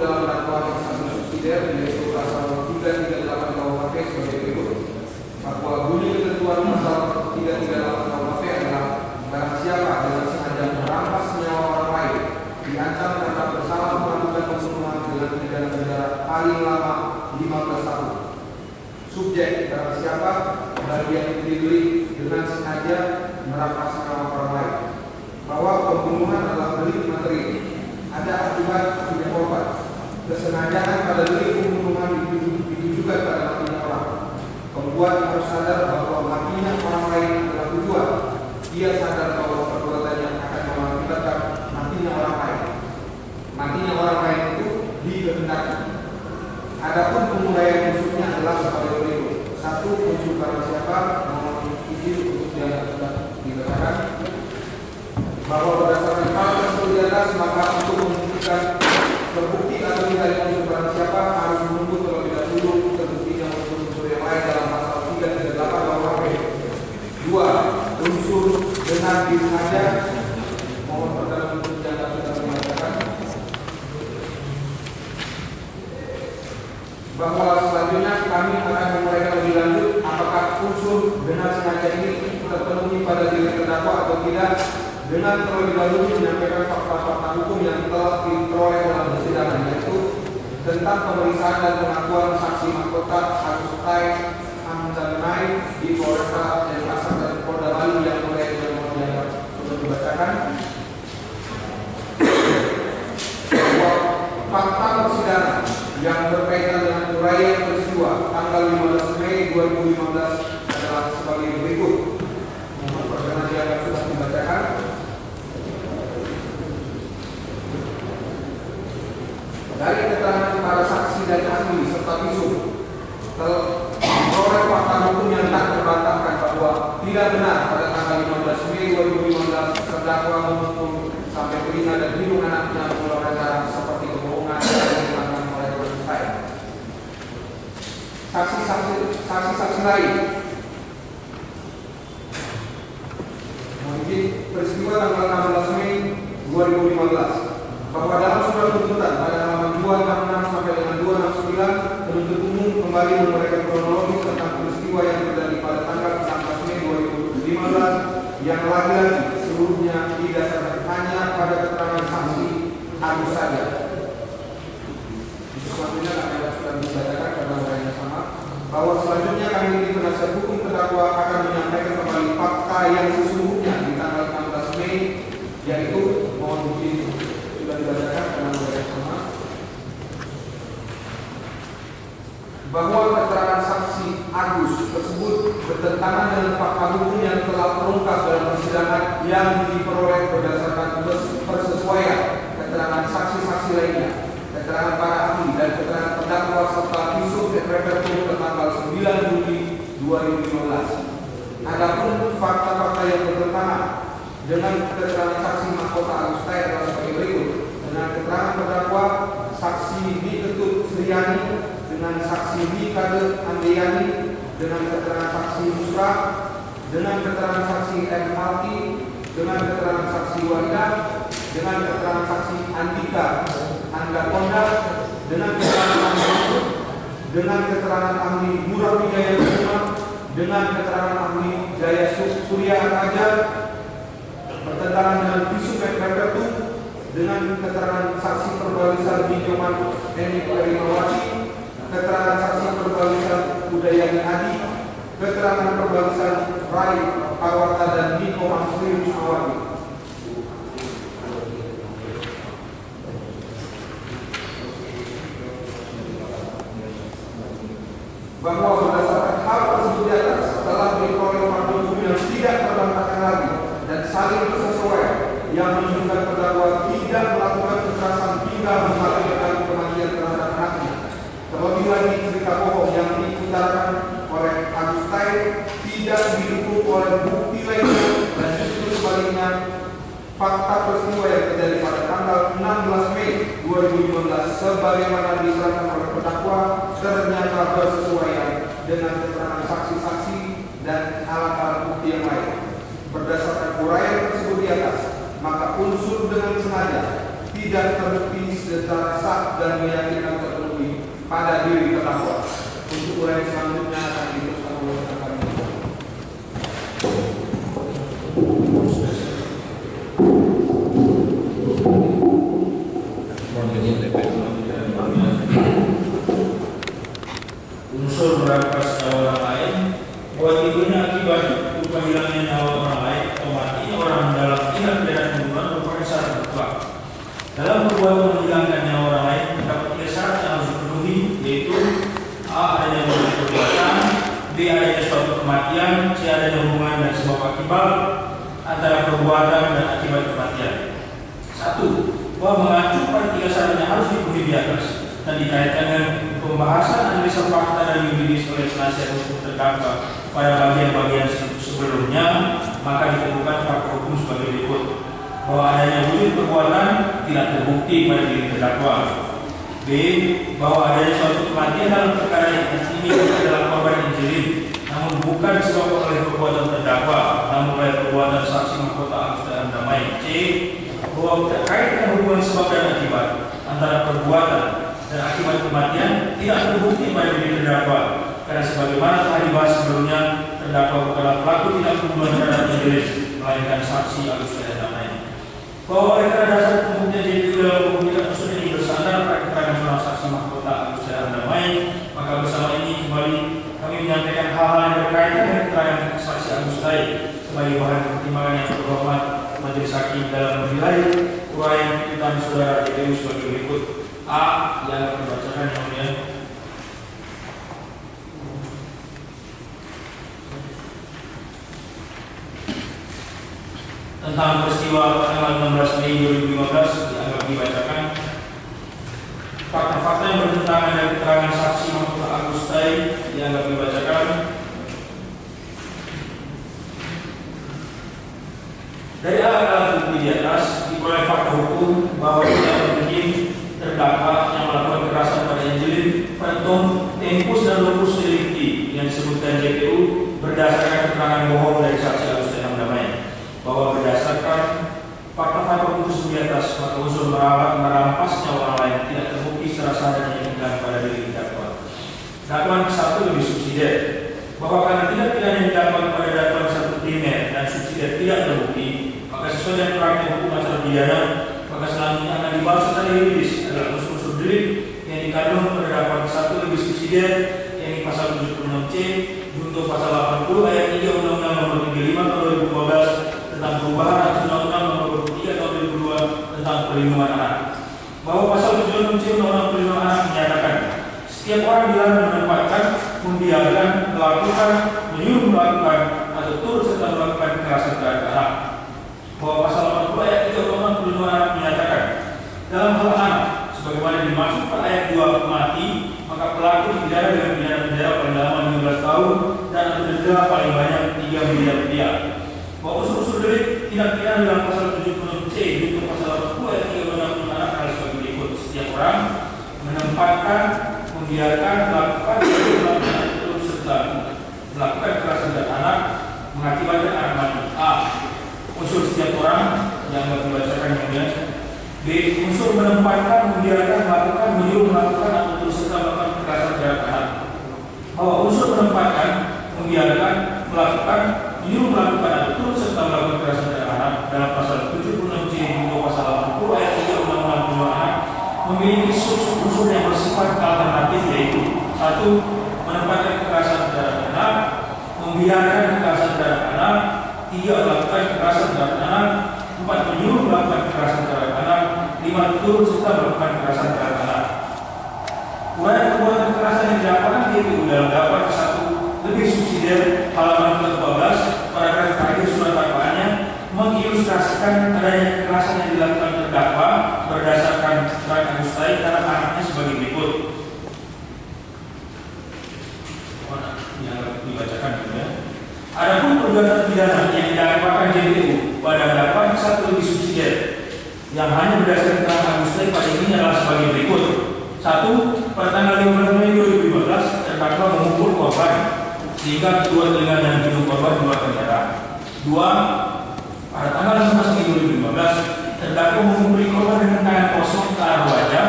dalam dakwaan yang sangat subsidiar yaitu pasal 338 KUHP sebagai berikut. Bahwa bunyi ketentuan pasal 338 KUHP adalah barang siapa dengan sengaja merampas nyawa orang lain diancam karena bersalah melakukan pembunuhan dengan pidana penjara paling lama 15 tahun. Subjek barang siapa bagian dibeli dengan sengaja merampas nyawa orang lain. Bahwa pembunuhan adalah delik materi, ada akibat punya korban. Kesengajaan pada delik pembunuhan ditujukan pada matinya orang. Pembuat harus sadar bahwa matinya orang lain adalah tujuan. Dia sadar bahwa perbuatannya akan mengakibatkan matinya orang lain. Matinya orang lain itu dikehendaki. Adapun penguraian unsurnya adalah sebagai berikut. 1. Unsur barang siapa, mohon izin untuk yang sudah dikatakan bahwa berdasarkan hal tersebut di atas, maka untuk membuktikan terbukti atau tidak unsur barang siapa harus menunggu terlebih dahulu terbuktinya unsur yang lain dalam pasal 338 KUHP. 2. Unsur dengan disengaja, mohon perkenan untuk yang sudah mengatakan bahwa selanjutnya kami akan menguraikan lebih lanjut apakah unsur dengan sengaja ini terpenuhi pada diri terdakwa atau tidak, dengan terlebih dahulu menyampaikan fakta-fakta hukum yang telah diperoleh dalam persidangan, yaitu tentang pemeriksaan dan pengakuan saksi mahkota Agustai Amdanai di Polresta Denpasar dan Polda Bali yang mulai dianggap sudah dibacakan. Bahwa fakta persidangan yang berkaitan dengan uraian peristiwa tanggal 15 Mei 2015 adalah sebagai berikut. Mohon perkenan dianggap sudah dibacakan. Dari keterangan para saksi dan ahli serta visum terperoleh fakta hukum yang tak terbantahkan bahwa tidak benar pada tanggal 15 Mei 2015 terdakwa menghukum sampai telinga dan hidung anaknya mengeluarkan darah seperti kebohongan yang dilakukan oleh Agustai. Saksi-saksi lain mungkin peristiwa tanggal 16 Mei 2015 bahwa dalam surat tuntutan pada halaman 266 sampai dengan 269 penuntut umum kembali memberikan kronologi tentang peristiwa yang terjadi pada tanggal 16 Mei 2015 yang lagi-lagi seluruhnya didasarkan hanya pada keterangan saksi Agus saja. Selanjutnya kami akan membacakan karena uraiannya sama bahwa selanjutnya kami di penasihat hukum terdakwa akan menyampaikan kembali fakta yang sesungguhnya di tanggal 16 Mei, yaitu mohon izin sudah dibacakan karena uraiannya sama bahwa keterangan saksi Agus tersebut bertentangan dengan fakta hukum yang telah terungkap dalam persidangan yang diperoleh berdasarkan persesuaian keterangan saksi-saksi lainnya, keterangan para ahli dan keterangan terdakwa serta visum et repertum tanggal 9 Juli 2015. Adapun fakta-fakta yang bertentangan dengan keterangan saksi mahkota Agustai adalah sebagai berikut. Dengan keterangan terdakwa saksi Di Ketut Sriani, dengan saksi Di Kade Andeyani, dengan keterangan saksi Musra, dengan keterangan saksi M. Malki, dengan keterangan saksi Wanda, dengan keterangan saksi Andika Andakonda, dengan keterangan ahli, dengan keterangan ahli Murah Wijaya Kusuma, dengan keterangan ahli Jaya Surya Raja, bertentangan dengan visum et repertum, dengan keterangan saksi perbalisan Binyoman Eni Perimawati, keterangan saksi perbalisan Udayani Adi, keterangan perbalisan Rai Parwata dan Niko Mansuri Wismawati. Bahwa berdasarkan hal tersebut di atas telah diperoleh fakta hukum yang tidak terbantahkan lagi dan saling bersesuaian yang menunjukkan terdakwa tidak melakukan kekerasan hingga mengakibatkan kematian terhadap anaknya. Terlebih lagi cerita bohong yang diutarakan oleh Agustai tidak didukung oleh bukti lainnya dan justru sebaliknya fakta peristiwa yang terjadi pada tanggal 16 Mei 2015 sebagaimana diserahkan oleh terdakwa ternyata bersesuaian dengan keterangan saksi-saksi dan alat-alat bukti yang lain. Berdasarkan uraian tersebut di atas, maka unsur dengan sengaja tidak terbukti secara sah dan meyakinkan terpenuhi pada diri terdakwa. Untuk uraian selanjutnya akan diteruskan oleh rekan kami. Unsur merampas nyawa orang lain, bahwa timbulnya akibat berupa hilangnya nyawa orang lain atau matinya orang dalam tindak pidana pembunuhan merupakan syarat mutlak. Dalam perbuatan menghilangkan nyawa orang lain terdapat 3 syarat yang harus dipenuhi, yaitu a. adanya motif perbuatan, b. adanya suatu kematian, c. adanya hubungan dan sebab akibat antara perbuatan dan akibat kematian. 1. Bahwa mengacu pada 3 syarat yang harus dipenuhi di atas dan dikaitkan dengan pembahasan analisa fakta dan yuridis oleh penasihat hukum terdakwa pada bagian-bagian sebelumnya, maka ditemukan fakta hukum sebagai berikut: bahwa adanya wujud perbuatan tidak terbukti pada diri terdakwa. B. Bahwa adanya suatu kematian dalam perkara yang ini adalah korban Angelin, namun bukan disebabkan oleh perbuatan terdakwa, namun oleh perbuatan saksi mahkota Agus dan Damai. C. Bahwa terkait dengan hubungan sebab dan akibat antara perbuatan dan akibat kematian tidak terbukti pada diri terdakwa, karena sebagaimana telah dibahas sebelumnya, terdakwa bukanlah pelaku tindak pembunuhan terhadap Angelin, melainkan saksi Agus dan Damai. Bahwa oleh karena dasar pembuktian JPU dalam pembuktian usul ini bersandar pada keterangan seorang saksi mahkota Agus dan Damai, maka bersama ini kembali kami menyampaikan hal-hal yang berkaitan dengan keterangan saksi Agus Damai sebagai bahan pertimbangan yang terhormat majelis hakim dalam menilai uraian tuntutan saudara JPU sebagai berikut. A. Yang dibacakan yang mulia. Tentang peristiwa tanggal 16 Mei 2015 dianggap dibacakan. Fakta-fakta yang bertentangan dengan keterangan saksi mahkota Agus Damai dianggap dibacakan. Dari alat bukti di atas diperoleh fakta hukum bahwa tidak mungkin terdakwa yang melakukan kekerasan pada Angelin, Phantom, Tempus dan Lupus Delicti yang disebutkan JPU berdasarkan keterangan bohong dari saksi Agus dan Damai, bahwa berdasarkan fakta-fakta hukum di atas maka unsur merampas nyawa orang lain tidak terbukti secara sah dan meyakinkan pada diri terdakwa. Dakwaan ke-1 lebih subsidiar, bahwa karena tidak pidana yang didakwakan pada dakwaan 1 primer dan subsidiar tidak terbukti, maka sesuai dengan praktek hukum acara pidana, maka selanjutnya akan dibahas secara yuridis adalah unsur-unsur delik yang dikandung pada dakwaan ke-1 lebih subsidiar, yakni pasal 76C junto pasal 80 ayat 3 Undang-Undang Nomor 35 Tahun 2015 tentang perubahan atas Undang-Undang Nomor 23 Tahun 2002 tentang perlindungan anak. Bahwa pasal 76C Undang-Undang Perlindungan Anak menyatakan setiap orang dilarang menempatkan, membiarkan, melakukan, menyuruh melakukan atau turut serta melakukan kekerasan terhadap anak. Bahwa pasal 80 ayat 3 Undang-Undang Perlindungan Anak menyatakan dalam hal anak sebagaimana dimaksud pada ayat 2 mati, maka pelaku dipidana dengan pidana penjara paling lama 15 tahun dan denda paling banyak 3 miliar rupiah. Bahwa unsur-unsur delik tindak pidana dalam pasal 76C junto pasal 80 ayat 3 Undang-Undang Perlindungan Anak adalah sebagai berikut: setiap orang menempatkan, membiarkan, melakukan, dan turut serta melakukan kekerasan terhadap anak mengakibatkan anak mati. A. Unsur setiap orang yang dibacakan kemudian. B. Unsur menempatkan, membiarkan, melakukan, menyuruh melakukan atau turut serta melakukan kekerasan terhadap anak. Bahwa unsur menempatkan, membiarkan, melakukan, menyuruh melakukan atau turut serta melakukan kekerasan terhadap anak dalam pasal 76C junto pasal 80 ayat 3 Undang-Undang Perlindungan Anak memiliki unsur yang bersifat alternatif, yaitu 1. Menempatkan kekerasan terhadap anak, membiarkan kekerasan terhadap anak, 3. Melakukan kekerasan terhadap anak, 4. Menyuruh melakukan kekerasan terhadap anak, 5. Turut serta melakukan kekerasan terhadap anak. Uraian perbuatan kekerasan yang dilakukan JPU dalam dakwaan ke-1 lebih subsidiar halaman ke-12 paragraf terakhir surat dakwaannya mengilustrasikan adanya kekerasan yang dilakukan terdakwa berdasarkan keterangan Agus Damai terhadap anaknya sebagai berikut. Yang dibacakan juga. Adapun perbuatan pidana yang didakwakan JPU pada dakwaan ke-1 lebih subsidiar yang hanya berdasarkan keterangan Agus Damai pada ini adalah sebagai berikut. 1. Pada tanggal 15 Mei 2015 terdakwa memukul korban sehingga kedua telinga dan hidung korban mengeluarkan darah. 2. Pada tanggal 15 Mei 2015 terdakwa memukuli korban dengan tangan kosong ke arah wajah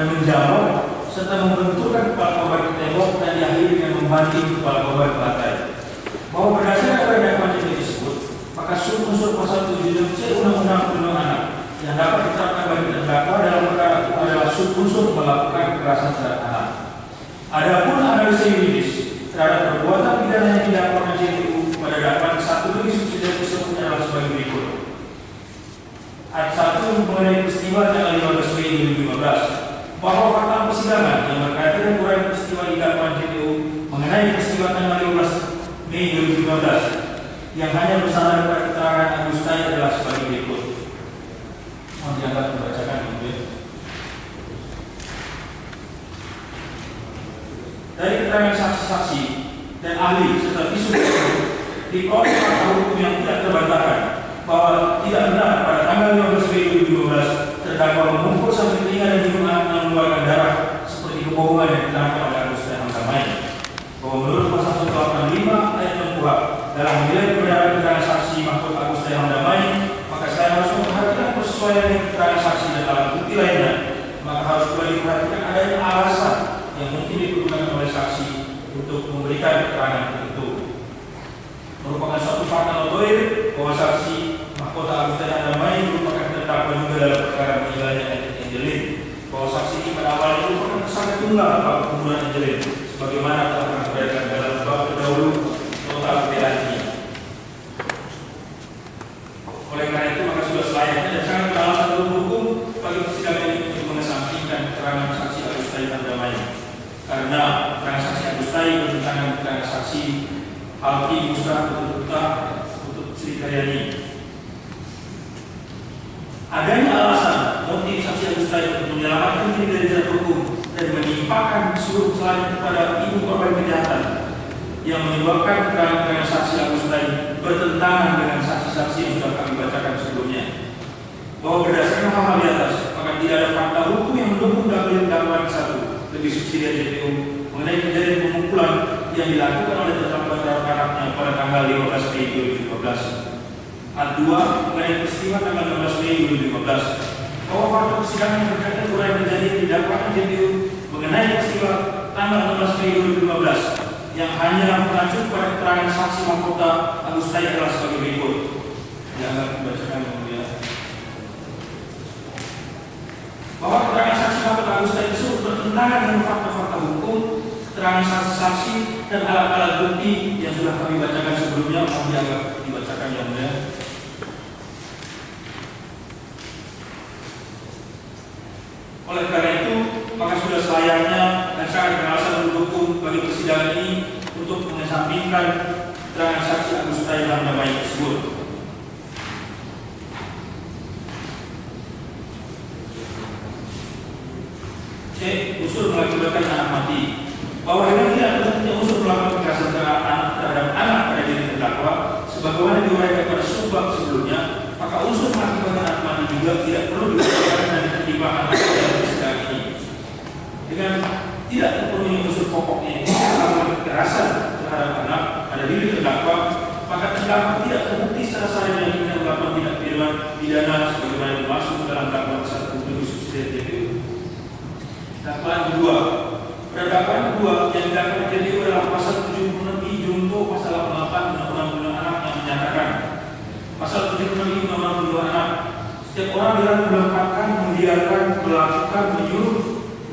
dan menjawab serta membenturkan kepala korban ke tembok dan diakhiri dengan membanting kepala korban ke lantai. Bahwa berdasarkan pada dakwaan yang tersebut, maka unsur pasal 76C Undang-Undang Perlindungan Anak yang dapat diterapkan bagi terdakwa dalam perkara itu adalah unsur melakukan kekerasan terhadap anak. Adapun analisa yuridis terhadap perbuatan pidana yang didakwakan JPU pada dakwaan 1 lebih subsidiar tersebut adalah sebagai berikut. Ayat 1 mengenai peristiwa tanggal 15 Mei 2015 bahwa fakta persidangan yang berkaitan dengan uraian peristiwa di dakwaan JPU mengenai peristiwa tanggal 15 Mei 2015 yang hanya bersandar pada keterangan Agustai adalah sebagai berikut. Mohon dianggap membacakan kemudian. Dari keterangan saksi-saksi dan ahli serta visum diperoleh fakta hukum yang tidak terbantahkan bahwa tidak benar pada tanggal 15 Mei 2015 terdakwa mengumpul sampai telinga dan hidung anak yang mengeluarkan darah seperti kebohongan yang diterangkan oleh Agustai Hamdamai. Bahwa menurut pasal 185 ayat 6 KUHP dalam menilai kebenaran keterangan saksi Mahfud Agustai Hamdamai, maka saya harus memperhatikan persesuaian dengan keterangan saksi dan alat bukti lainnya. Maka harus pula diperhatikan adanya alasan yang mungkin diperlukan oleh saksi untuk memberikan keterangan tertentu. Merupakan suatu fakta notoir bahwa saksi Mahkota Agustai Hamdamai merupakan terdakwa juga dalam perkara meninggalnya Angelin. Bahwa saksi ini pada awalnya merupakan tersangka tunggal dalam pembunuhan Angelin, sebagaimana telah disampaikan dalam bab terdahulu nota pembelaan ini. Oleh karena itu maka sudah selayaknya dan sangat beralasan hukum bagi persidangan ini untuk mengesampingkan keterangan saksi Agustai Hamdamai. Karena keterangan saksi Agustai bertentangan dengan keterangan saksi Alki Musa untuk Sri Karyani. Adanya alasan motif saksi Agustai untuk menyelamatkan diri dari jerat hukum dan menimpakan seluruh kesalahan kepada ibu korban kejahatan yang menyebabkan keterangan saksi Agustai bertentangan dengan saksi-saksi yang sudah kami bacakan sebelumnya. Bahwa berdasarkan hal-hal di atas, maka tidak ada fakta hukum yang mendukung dakwaan 1 lebih subsidiar JPU mengenai kejadian pemukulan yang dilakukan oleh terdakwa terhadap anaknya pada tanggal 15 Mei 2015. Ayat 2 mengenai peristiwa tanggal 16 Mei 2015 bahwa fakta persidangan yang berkaitan uraian kejadian di dakwaan JPU mengenai peristiwa tanggal 16 Mei 2015 yang hanya mengacu pada keterangan saksi Mahkota Agustai adalah sebagai berikut. Dianggap dibacakan kemudian. Bahwa keterangan saksi Mahkota Agustai tersebut bertentangan dengan fakta-fakta hukum, keterangan saksi-saksi dan alat-alat bukti yang sudah kami bacakan sebelumnya. Mohon dianggap dibacakan yang mulia. Oleh karena itu, maka sudah selayaknya dan sangat beralasan hukum bagi persidangan ini untuk mengesampingkan keterangan saksi Agustai Hamdamai tersebut. C. Unsur mengakibatkan anak mati. Bahwa ini tidak terjadi unsur melakukan kekerasan terhadap anak pada diri terdakwa, sebagaimana diuraikan pada subbab sebelumnya, maka unsur mengakibatkan anak mati juga tidak perlu diuraikan dan dipertimbangkan dalam persidangan ini. Dengan tidak terpenuhi unsur pokoknya melakukan kekerasan terhadap anak pada diri terdakwa, maka terdakwa tidak terbukti secara sah dan tidak melakukan tindak pidana sebagaimana dimaksud dalam dakwaan 1 subsidiar JPU. Dakwaan kedua. Pada dakwaan kedua yang didakwakan JPU adalah pasal 76I junto pasal 88 Undang-Undang Perlindungan Anak yang menyatakan pasal 76I Undang-Undang Perlindungan Anak, setiap orang dalam melengkapkan, membiarkan, melakukan, menyuruh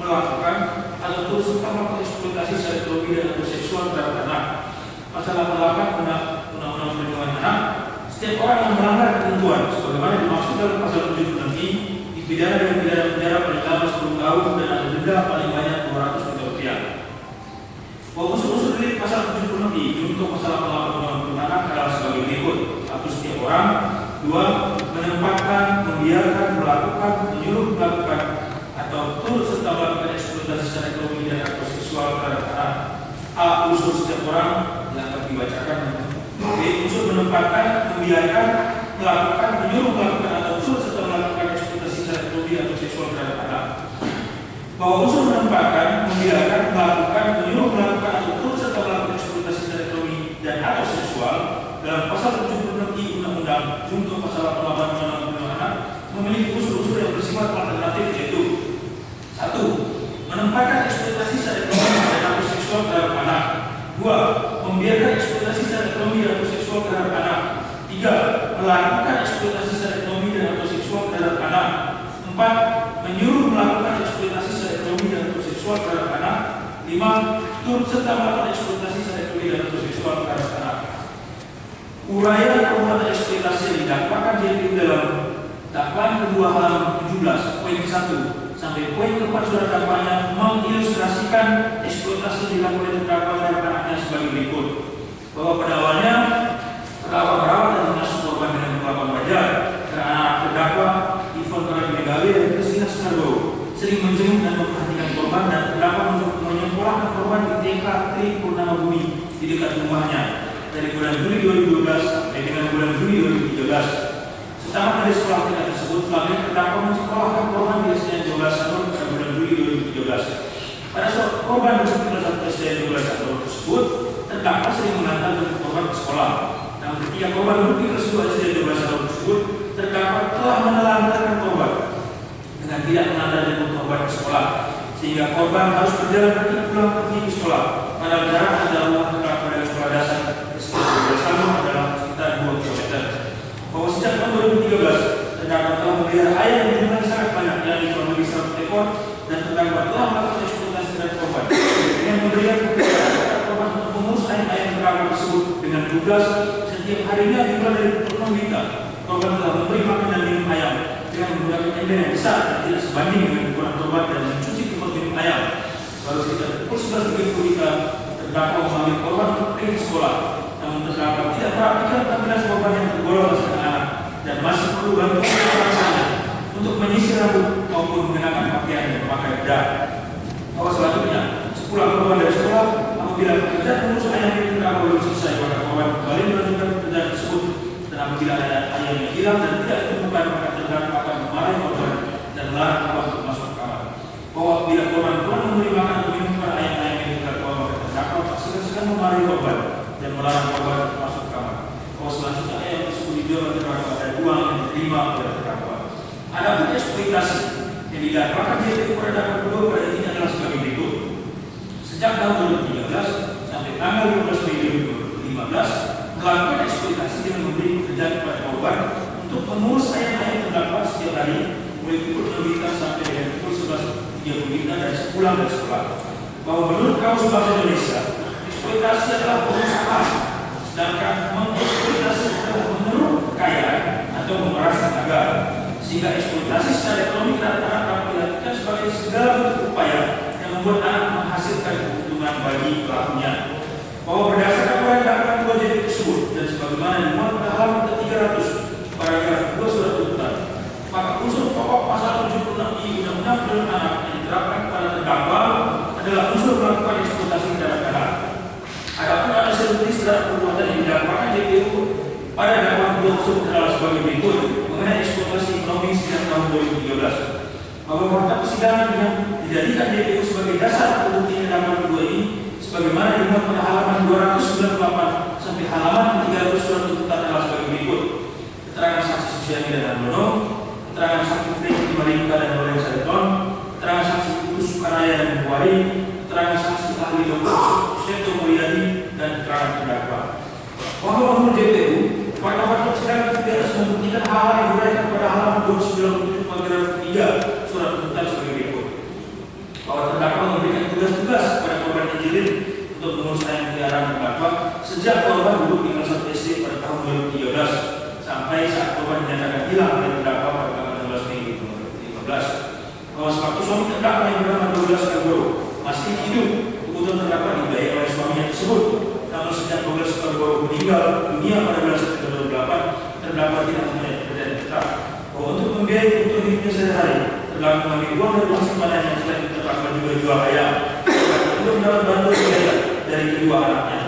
melakukan atau turut serta melakukan eksploitasi secara ekonomi dan atau seksual terhadap anak. Pasal 88 Undang-Undang Perlindungan Anak, setiap orang yang melanggar ketentuan sebagaimana dimaksud dalam pasal 76I dipidana dengan pidana penjara paling lama 10 tahun dan ada denda paling banyak Rp200 juta. Bahwa unsur-unsur dari pasal 76I untuk pasal 88 Undang-Undang Perlindungan Anak adalah sebagai berikut. 1. Setiap orang. 2. Menempatkan, membiarkan, melakukan, menyuruh melakukan atau turut serta melakukan eksploitasi secara ekonomi dan atau seksual terhadap anak. A. Unsur setiap orang yang akan dibacakan. B. Unsur menempatkan, membiarkan, melakukan, menyuruh melakukan atau turut serta melakukan eksploitasi secara ekonomi atau seksual terhadap anak. Bahwa unsur menempatkan, membiarkan, melakukan, menyuruh melakukan atau turut serta melakukan eksploitasi secara ekonomi dan atau seksual dalam pasal 76I Undang-Undang junto pasal 88 Undang-Undang Perlindungan Anak memiliki unsur-unsur yang bersifat alternatif, yaitu 1. Kedua, membiarkan eksploitasi secara ekonomi dan atau seksual terhadap anak. Tiga, melakukan eksploitasi secara ekonomi dan atau seksual terhadap anak. Empat, menyuruh melakukan eksploitasi secara ekonomi dan atau seksual terhadap anak. Lima, turut serta melakukan eksploitasi secara ekonomi dan atau seksual terhadap anak. Uraian perbuatan eksploitasi yang didakwakan JPU dalam dakwaan kedua halaman 17 poin 1 sampai poin keempat surat dakwanya mengilustrasikan eksploitasi yang dilakukan oleh terdakwa terhadap anaknya sebagai berikut. Bahwa pada awalnya terdakwa merawat dan mengasuh korban dengan perlakuan wajar, karena anak terdakwa Ivon Karadimegawe dan Kristina Sunardowo sering menjenguk dan memperhatikan korban, dan terdakwa menyekolahkan korban di TK Tri Purnama Bumi di dekat rumahnya dari bulan Juli 2012 sampai dengan bulan Juli 2013. Setamat dari sekolah TK tersebut, selanjutnya terdakwa menyekolahkan korban di SD 12 tahun pada bulan Juli 2013. Pada saat korban duduk di kelas SD 12 tahun tersebut, terdakwa sering mengantar korban ke sekolah. Namun ketika korban duduk di kelas SD 12 tahun tersebut, terdakwa telah menelantarkan korban dengan tidak mengantar korban ke sekolah, sehingga korban harus berjalan kaki pulang pergi ke sekolah. Padahal jarak antara rumah terdakwa dengan sekolah dasar SD 12 tahun adalah sekitar 2 km. Bahwa sejak tahun 2013, terdakwa telah memelihara ayam yang jumlahnya sangat banyak, yakni kurang lebih 100 ekor, dan terdakwa telah melakukan eksploitasi terhadap korban dengan memberikan kepada korban untuk mengurus ayam-ayam terdakwa tersebut dengan tugas setiap harinya dimulai dari 6 juta. Korban telah memberi makan dan minum ayam dengan menggunakan ember yang besar dan tidak sebanding dengan ukuran korban dan mencuci tempat minum ayam. Lalu sekitar pukul 11.30 WITA, terdakwa memanggil korban untuk pergi ke sekolah. Namun terdakwa tidak perhatikan tampilan korban yang tergolong masih anak dan masih perlu bantuan orang sana untuk menyisir rambut maupun mengenakan pakaian yang memakai bedak. Bahwa selanjutnya, sepulang korban dari sekolah, apabila pekerjaan mengurus ayam yang terdakwa belum selesai, maka korban kembali melanjutkan pekerjaan tersebut. Dan apabila ada ayam yang hilang dan tidak ditemukan, maka terdakwa akan memarahi korban dan melarang korban untuk masuk ke kamar. Bahwa apabila korban telah memberi makan atau minum kepada ayam-ayam yang terdakwa, maka terdakwa segan-segan memarahi korban dan melarang korban masuk ke kamar. Bahwa selanjutnya ayam tersebut dijual oleh terdakwa dan uang yang diterima oleh terdakwa. Adapun eksploitasi yang didakwakan JPU pada dakwaan kedua pada ini adalah sebagai berikut. Sejak tahun 2013 sampai tanggal 12 Mei 2015, melakukan eksploitasi dengan memberi pekerjaan kepada korban untuk mengurus ayam-ayam terdakwa setiap hari mulai pukul 6 WITA sampai dengan pukul 11.30 WITA dan sepulang dari sekolah. Bahwa menurut Kamus Bahasa Indonesia, eksploitasi adalah pengusahaan, sedangkan mengeksploitasi adalah mengeruk kekayaan atau memeras tenaga, sehingga eksploitasi secara ekonomi terhadap anak dapat dilakukan sebagai segala bentuk upaya yang membuat anak menghasilkan keuntungan bagi pelakunya. Bahwa berdasarkan dakwaan dua JPU tersebut dan sebagaimana dimuat pada halaman ke-300 paragraf 2 surat tuntutan, maka unsur pokok pasal 76I Undang-Undang Perlindungan Anak yang diterapkan kepada terdakwa adalah unsur melakukan eksploitasi terhadap anak. Adapun analisa juridis terhadap perbuatan yang didakwakan JPU pada dakwaan kedua tersebut adalah sebagai berikut mengenai eksploitasi ekonomi sejak tahun 2013. Bahwa fakta persidangan yang dijadikan JPU sebagai dasar pembuktian dakwaan kedua ini sebagaimana dimuat pada halaman 298 sampai halaman 300 surat tuntutan adalah sebagai berikut. Keterangan saksi Susiani dan Hardono, keterangan saksi Freddy Maringka dan Lorenz Sariton, keterangan saksi Kudus Sukaraya dan Buari, keterangan saksi ahli Dr. Seto Mulyadi, dan keterangan terdakwa. Bahwa menurut JPU, fakta-fakta persidangan di atas membuktikan hal-hal yang berkaitan pada halaman 297 paragraf 3 surat tuntutan sebagai berikut. Bahwa terdakwa memberikan tugas-tugas kepada korban Angelin untuk mengurus ayam peliharaan terdakwa sejak korban duduk di kelas 1 SD pada tahun 2013 sampai saat korban dinyatakan hilang oleh terdakwa pada tanggal 16 Mei 2015. Bahwa sewaktu suami terdakwa yang bernama 12 Kalboro masih hidup, kebutuhan terdakwa dibiayai oleh suaminya tersebut. Namun sejak 12 Kalboro meninggal dunia pada bulan September 2008, terdakwa tidak mempunyai pekerjaan tetap. Bahwa untuk membiayai kebutuhan hidupnya sehari-hari, terdakwa mengambil uang dari uang simpanan yang selain terdakwa juga jual ayam untuk mendapat bantuan biaya dari kedua anaknya.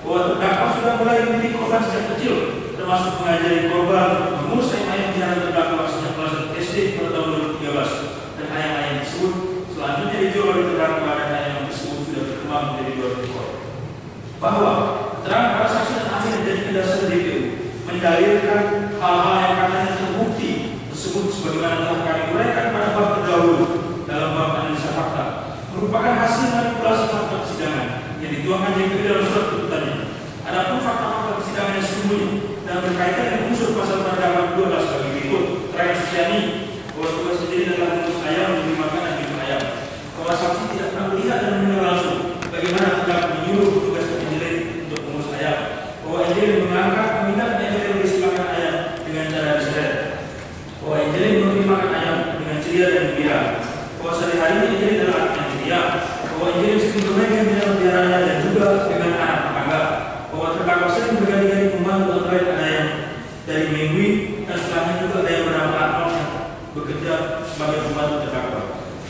Bahwa terdakwa sudah mulai mendidik korban sejak kecil, termasuk mengajari korban mengurus ayam-ayam peliharaan terdakwa sejak kelas SD pada tahun 2013, dan ayam-ayam tersebut selanjutnya dijual oleh terdakwa dan ayam tersebut sudah berkembang menjadi 2 ekor. Bahwa keterangan para saksi dan ahli yang jadi dasar JPU mendalilkan hal-hal yang katanya terbukti tersebut sebagaimana telah kami uraikan pada bab terdahulu dalam bab analisa fakta merupakan hasil manipulasi fakta persidangan yang dituangkan JPU dalam surat tuntutannya. Adapun fakta-fakta persidangan yang sesungguhnya dan berkaitan dengan unsur pasal terdakwa 12 bagi berikut. Terakhir Susiani bahwa tugas sendiri adalah mengurus ayam, memberi makan dan minum ayam. Bahwa saksi tidak pernah melihat dan mendengar langsung bagaimana terdakwa menyuruh petugas Angelin untuk mengurus ayam. Bahwa Angelin mengangkat meminta Angelin berisi makan ayam dengan cara diseret. Bahwa Angelin memberi makan ayam dengan ceria dan gembira. Bahwa sehari-hari Angelin adalah anak yang ceria. Bahwa Angelin sering bermain dengan binatang-binatangnya dan juga dengan anak tetangga. Bahwa terdakwa sering berganti-ganti membantu antara ada yang dari Minggu dan setelahnya juga ada yang bernama Arnold yang bekerja sebagai pembantu terdakwa.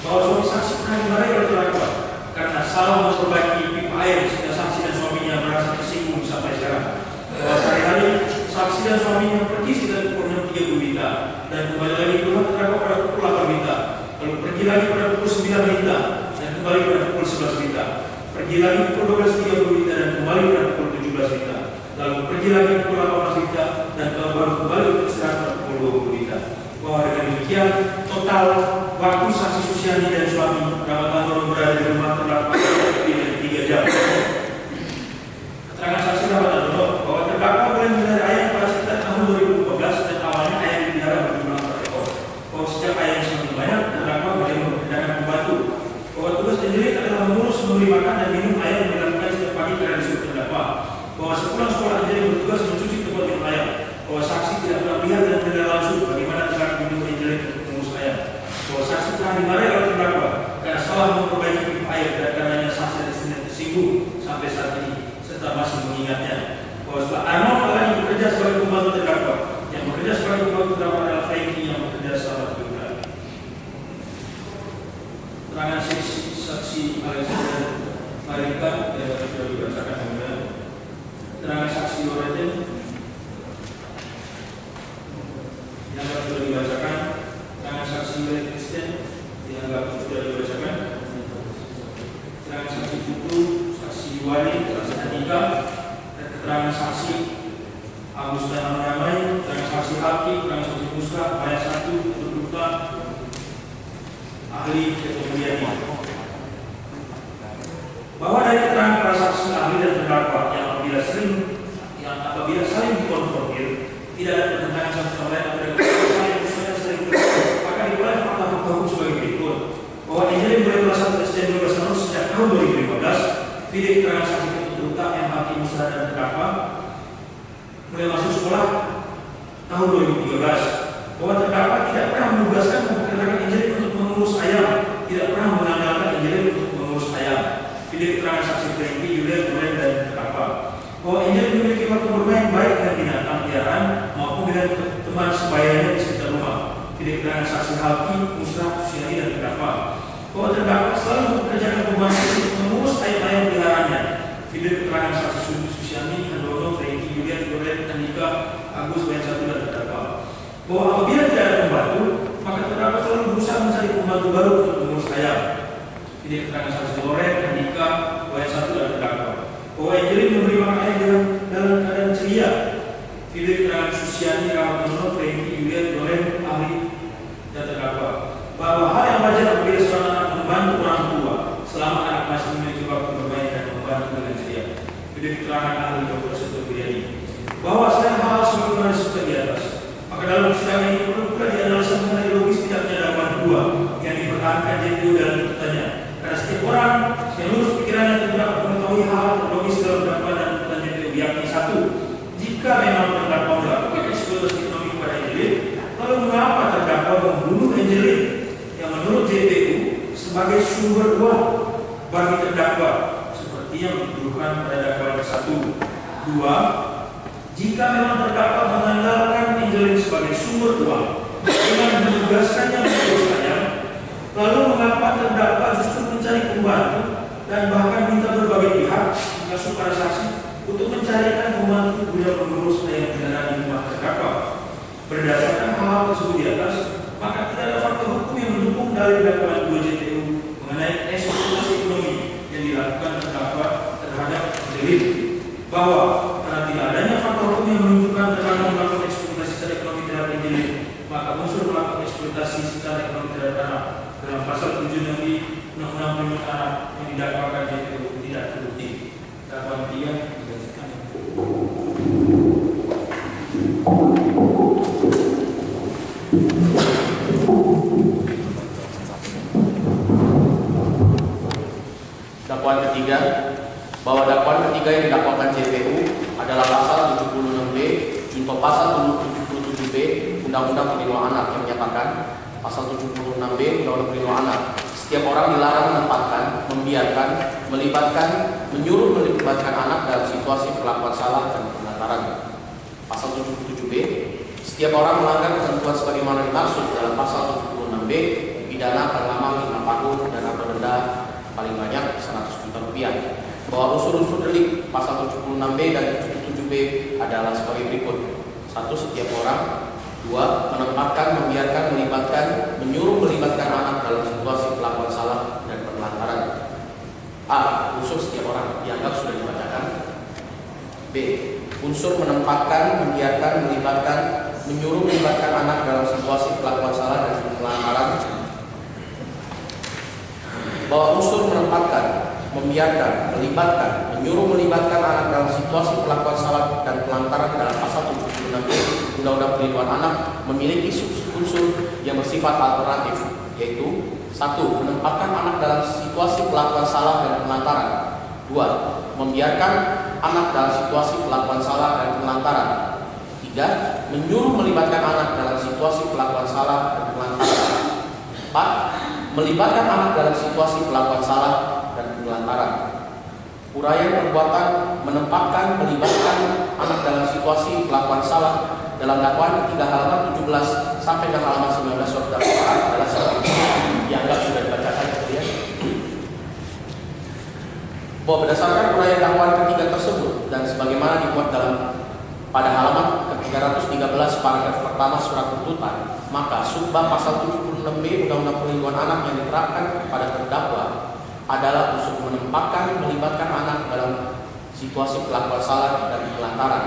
Bahwa suami saksi pernah dimarahi oleh terdakwa karena salah memperbaiki pipa air sehingga saksi dan suaminya merasa tersinggung sampai sekarang. Bahwa sehari-hari saksi dan suaminya pergi sekitar pukul 6.30 WITA dan kembali lagi ke rumah terdakwa pada pukul 8 WITA, lalu pergi lagi pada pukul 9 WITA dan kembali pada pukul 11 WITA, pergi lagi pukul 12.30 WITA dan kembali pada pukul 17 WITA, lalu pergi lagi pukul 18 WITA dan baru kembali istirahat pada pukul 20 WITA. Bahwa dengan demikian total waktu saksi Susiani dan suami Rahmat Anwar berada di rumah terdakwa lebih dari 3 jam. Keterangan saksi Rahmat Anwar bahwa terdakwa mulai memelihara ayam pada sekitar tahun 2015 dan awalnya ayam dipelihara berjumlah 4 ekor. Bahwa sejak ayam semakin banyak, terdakwa mulai mempekerjakan pembantu. Bahwa tugas Angelin adalah mengurus, memberi makan dan minum ayam yang dilakukan setiap pagi karena disuruh terdakwa. Bahwa sepulang sekolah Angelin bertugas mencuci tempat minum ayam. Bahwa saksi tidak pernah melihat dan mendengar langsung bagaimana cara minum Angelin untuk mengurus ayam. Bahwa saksi telah dimarahi oleh terdakwa karena salah memperbaiki pipa air dan karenanya saksi dan istrinya tersinggung sampai saat ini serta masih mengingatnya. Bahwa setelah Arnold lagi bekerja sebagai pembantu terdakwa, yang bekerja sebagai pembantu terdakwa adalah Frankie yang bekerja selama 3 bulan. Keterangan saksi Alexander Marika yang sudah dibacakan kemudian. Keterangan saksi Loretten yang sudah dibacakan. Keterangan saksi Red Kristen yang sudah dibacakan. Keterangan saksi Putu, saksi Wali, saksi Anika, dan keterangan saksi Agustin Ramai, keterangan saksi Haki, keterangan saksi Muska, ayat 1, Duta, ahli kemudian bahwa dari keterangan para saksi ahli dan terdakwa yang apabila saling dikonfrontir tidak ada pertentangan satu sama lain atau ada saling maka dimulai fakta hukum sebagai berikut. Bahwa Angelin mulai merasa presiden 12 tahun sejak tahun 2015. Video keterangan saksi Duta yang hakim musrah dan terdakwa mulai masuk sekolah tahun 2013. Bahwa terdakwa tidak pernah menugaskan mempekerjakan Angelin untuk mengurus ayam, tidak pernah mengandalkan Angelin untuk mengurus ayam. Video keterangan saksi Frankie, Julian, Duren, dan terdakwa. Bahwa Angelin memiliki waktu bermain baik dengan binatang piaraan maupun dengan teman sebayanya di sekitar rumah. Video keterangan saksi Halki, Musrah, Susiani, dan terdakwa. Bahwa terdakwa selalu mempekerjakan pembantu untuk mengurus ayam-ayam peliharaannya. Video keterangan saksi Susiani, Handono, Frankie, Julian, Duren, Andika, Agus, dan satu dan terdakwa. Bahwa apabila tidak ada pembantu, maka terdakwa selalu berusaha mencari pembantu baru untuk mengurus ayam. Video keterangan saksi Loren, Andika, Wayan satu dan terdakwa. Bahwa Angelin memberi makan ayam dalam keadaan ceria. Video keterangan Susiani, Rahmat Anwar, Frankie, Julian, Loren, ahli dan terdakwa. Bahwa hal yang wajar apabila seorang anak membantu orang tua selama anak masih memiliki waktu bermain dan membantu dengan ceria. Video keterangan ahli Dr. Seto Wiryadi. Bahwa selain hal sebagaimana disebutkan di atas, maka dalam persidangan ini perlu pula dianalisa mengenai logis tidaknya dakwaan dua yang dipertahankan JPU dalam tuntutannya. Karena setiap orang yang lurus pikirannya tidak mengetahui hal terlogis dalam dakwaan dan tuntutan JPU, yakni 1. Jika memang terdakwa melakukan eksploitasi ekonomi kepada Angelin, lalu mengapa terdakwa membunuh Angelin yang menurut JPU sebagai sumber uang bagi terdakwa seperti yang dituduhkan pada dakwaan 1. 2. Jika memang terdakwa mengandalkan Angelin sebagai sumber uang dengan menugaskannya mengurus ayam, lalu mengapa terdakwa justru mencari pembantu dan bahkan minta berbagai pihak, termasuk para saksi, untuk mencarikan pembantu guna mengurus ayam peliharaan di rumah terdakwa? Berdasarkan hal tersebut di atas, maka tidak ada fakta hukum yang mendukung dalil dakwaan 2 JPU mengenai eksploitasi ekonomi yang dilakukan terdakwa terhadap Angelin. Bahwa karena tidak adanya fakta hukum yang menunjukkan terdakwa melakukan eksploitasi secara ekonomi terhadap Angelin, maka unsur melakukan eksploitasi secara ekonomi terhadap anak dalam pasal 7 yang di Undang-Undang Perlindungan Anak yang didakwakan JPU tidak terbukti. Dakwaan ketiga, bahwa dakwaan ketiga yang didakwakan JPU adalah pasal 76B junto pasal 77B Undang-Undang Perlindungan Anak yang menyatakan pasal 76B Undang-Undang Perlindungan Anak, setiap orang dilarang menempatkan, membiarkan, melibatkan, menyuruh melibatkan anak dalam situasi perlakuan salah dan penelantaran. Pasal 77B, setiap orang melanggar ketentuan sebagaimana dimaksud dalam pasal 76B pidana paling lama 5 tahun dan atau denda paling banyak 100 juta rupiah. Bahwa unsur-unsur delik pasal 76B dan 77B adalah sebagai berikut. 1. Setiap orang. 2. Menempatkan, membiarkan, melibatkan, menyuruh melibatkan anak dalam situasi perlakuan salah dan penelantaran. A. Unsur setiap orang dianggap sudah dibacakan. B. Unsur menempatkan, membiarkan, melibatkan, menyuruh melibatkan anak dalam situasi perlakuan salah dan penelantaran. Bahwa unsur menempatkan, membiarkan, melibatkan, menyuruh melibatkan anak dalam situasi perlakuan salah dan penelantaran dalam pasal 76B Undang-Undang Perlindungan Anak memiliki unsur yang bersifat alternatif, yaitu 1. Menempatkan anak dalam situasi perlakuan salah dan penelantaran. 2. Membiarkan anak dalam situasi perlakuan salah dan penelantaran. 3. Menyuruh melibatkan anak dalam situasi perlakuan salah dan penelantaran. 4. Melibatkan anak dalam situasi perlakuan salah dan penelantaran. Uraian perbuatan menempatkan, melibatkan anak dalam situasi perlakuan salah dalam dakwaan ketiga halaman 17 sampai ke halaman 19 surat dakwaan adalah seperti dianggap sudah dibacakan ya. Bahwa berdasarkan uraian dakwaan ketiga tersebut dan sebagaimana dimuat pada halaman ke-313 paragraf pertama surat tuntutan, maka subbab pasal 76B Undang-Undang Perlindungan Anak yang diterapkan kepada terdakwa adalah unsur menempatkan, melibatkan anak dalam situasi perlakuan salah dan penelantaran.